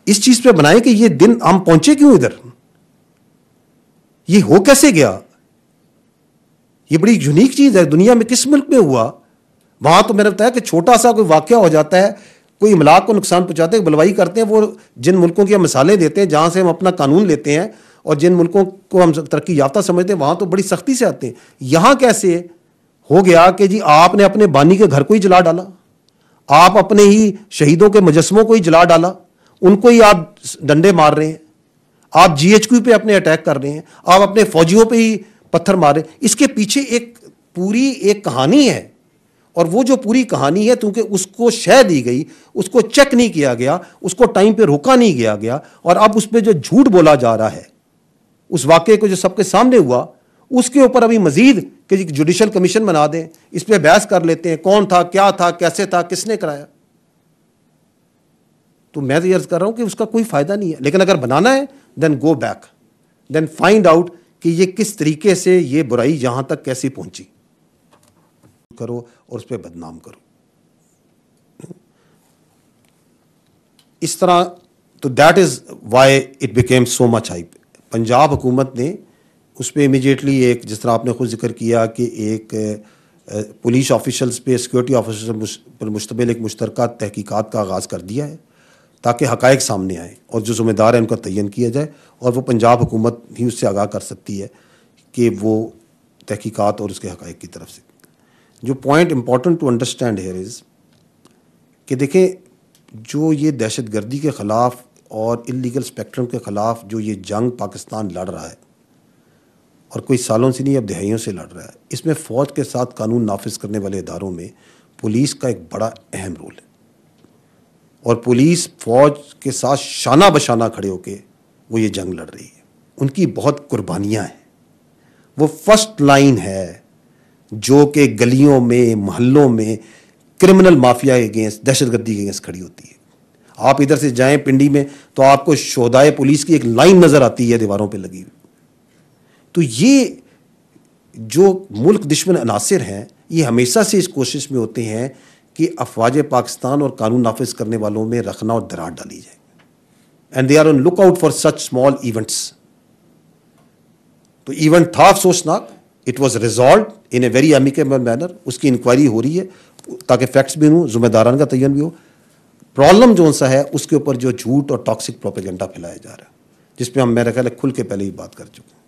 اس چیز پہ بنائیں کہ یہ دن ہم پہنچے کیوں ادھر, یہ ہو کیسے گیا. یہ بڑی یونیک چیز ہے, دنیا میں کس ملک میں ہوا. وہاں تو میں نے بتایا کہ چھوٹا سا کوئی واقعہ ہو جاتا ہے, کوئی املاک کو نقصان پہنچاتے ہیں, بلوائی کرتے ہیں, وہ جن ملکوں کی ہم مثالیں دیتے ہیں جہاں سے ہم اپنا قانون لیتے ہیں اور جن ملکوں کو ہم ترقی یافتہ سمجھتے ہیں وہاں تو بڑی سختی سے آتے ہیں. یہاں کیسے ہو گیا کہ جی آپ نے اپنے بانی کے گھر کو ہی جلا ڈالا, آپ اپنے ہی شہیدوں کے مجسموں کو ہی جلا ڈالا, ان کو ہی آپ ڈنڈے مار رہے ہیں, آپ GHQ پہ اپنے اٹیک کر رہے ہیں, آپ اپنے فوجیوں پہ ہی پتھر مار رہے ہیں. اس کے پیچھے ایک پوری ایک کہانی ہے, اور وہ جو پوری کہانی ہے کیونکہ اس کو شے دی گئی, اس کو چیک نہیں کیا گیا, اس کو ٹائم پہ روکا نہیں گیا, اور اب اس پہ جو جھوٹ بولا جا رہا ہے اس واقعے کو جو سب کے سامنے ہوا اس کے اوپر ابھی مزید کہ جوڈیشل کمیشن بنا دیں, اس پہ بحث کر لیتے ہیں کون تھا, کیا تھا, کیسے تھا, کس نے کرایا. تو میں تو یہ عرض کر رہا ہوں کہ اس کا کوئی فائدہ نہیں ہے. لیکن اگر بنانا ہے then go back, then find out کہ یہ کس طریقے سے یہ برائی یہاں تک کیسی پہنچی کرو اور اس پہ بدنام کرو. اس طرح تو that is why it became so much hype. Punjab حکومت نے اس پہ امیجیٹلی ایک, جس طرح آپ نے خود ذکر کیا کہ ایک پولیس آفیشلز پہ, سیکورٹی آفیسرز پر مشتمل ایک مشترکہ تحقیقات کا آغاز کر دیا ہے تاکہ حقائق سامنے آئیں اور جو ذمہ دار ہیں ان کا تعین کیا جائے, اور وہ پنجاب حکومت ہی اس سے آگاہ کر سکتی ہے کہ وہ تحقیقات اور اس کے حقائق کی طرف سے. جو point important to understand here is کہ دیکھیں جو یہ دہشت گردی کے خلاف اور انلیگل اسپیکٹرم کے خلاف جو یہ جنگ پاکستان لڑ رہا ہے, اور کوئی سالوں سے نہیں اب دہائیوں سے لڑ رہا ہے, اس میں فوج کے ساتھ قانون نافذ کرنے والے اداروں میں پولیس کا ایک بڑا اہم رول ہے, اور پولیس فوج کے ساتھ شانہ بشانہ کھڑے ہو کے وہ یہ جنگ لڑ رہی ہے. ان کی بہت قربانیاں ہیں, وہ فرسٹ لائن ہے جو کہ گلیوں میں, محلوں میں کرمنل مافیا کے اگینسٹ, دہشت گردی کے اگینسٹ کھڑی ہوتی ہے. آپ ادھر سے جائیں پنڈی میں تو آپ کو شہدائے پولیس کی ایک لائن نظر آتی ہے دیواروں پہ لگی ہوئی. تو یہ جو ملک دشمن عناصر ہیں یہ ہمیشہ سے اس کوشش میں ہوتے ہیں کہ افواج پاکستان اور قانون نافذ کرنے والوں میں رخنا اور دراڑ ڈالی جائے, and they are on look out for such small events. تو ایونٹ تھا افسوسناک, it was resolved in a very amicable manner, اس کی انکوائری ہو رہی ہے تاکہ فیکٹس بھی ہوں, ذمہ داران کا تعین بھی ہو. پرابلم جو سا ہے اس کے اوپر جو جھوٹ اور ٹاکسک پروپیگنڈا پھیلایا جا رہا ہے, جس پہ ہم میرا خیال ہے کھل کے پہلے ہی بات کر چکے ہیں.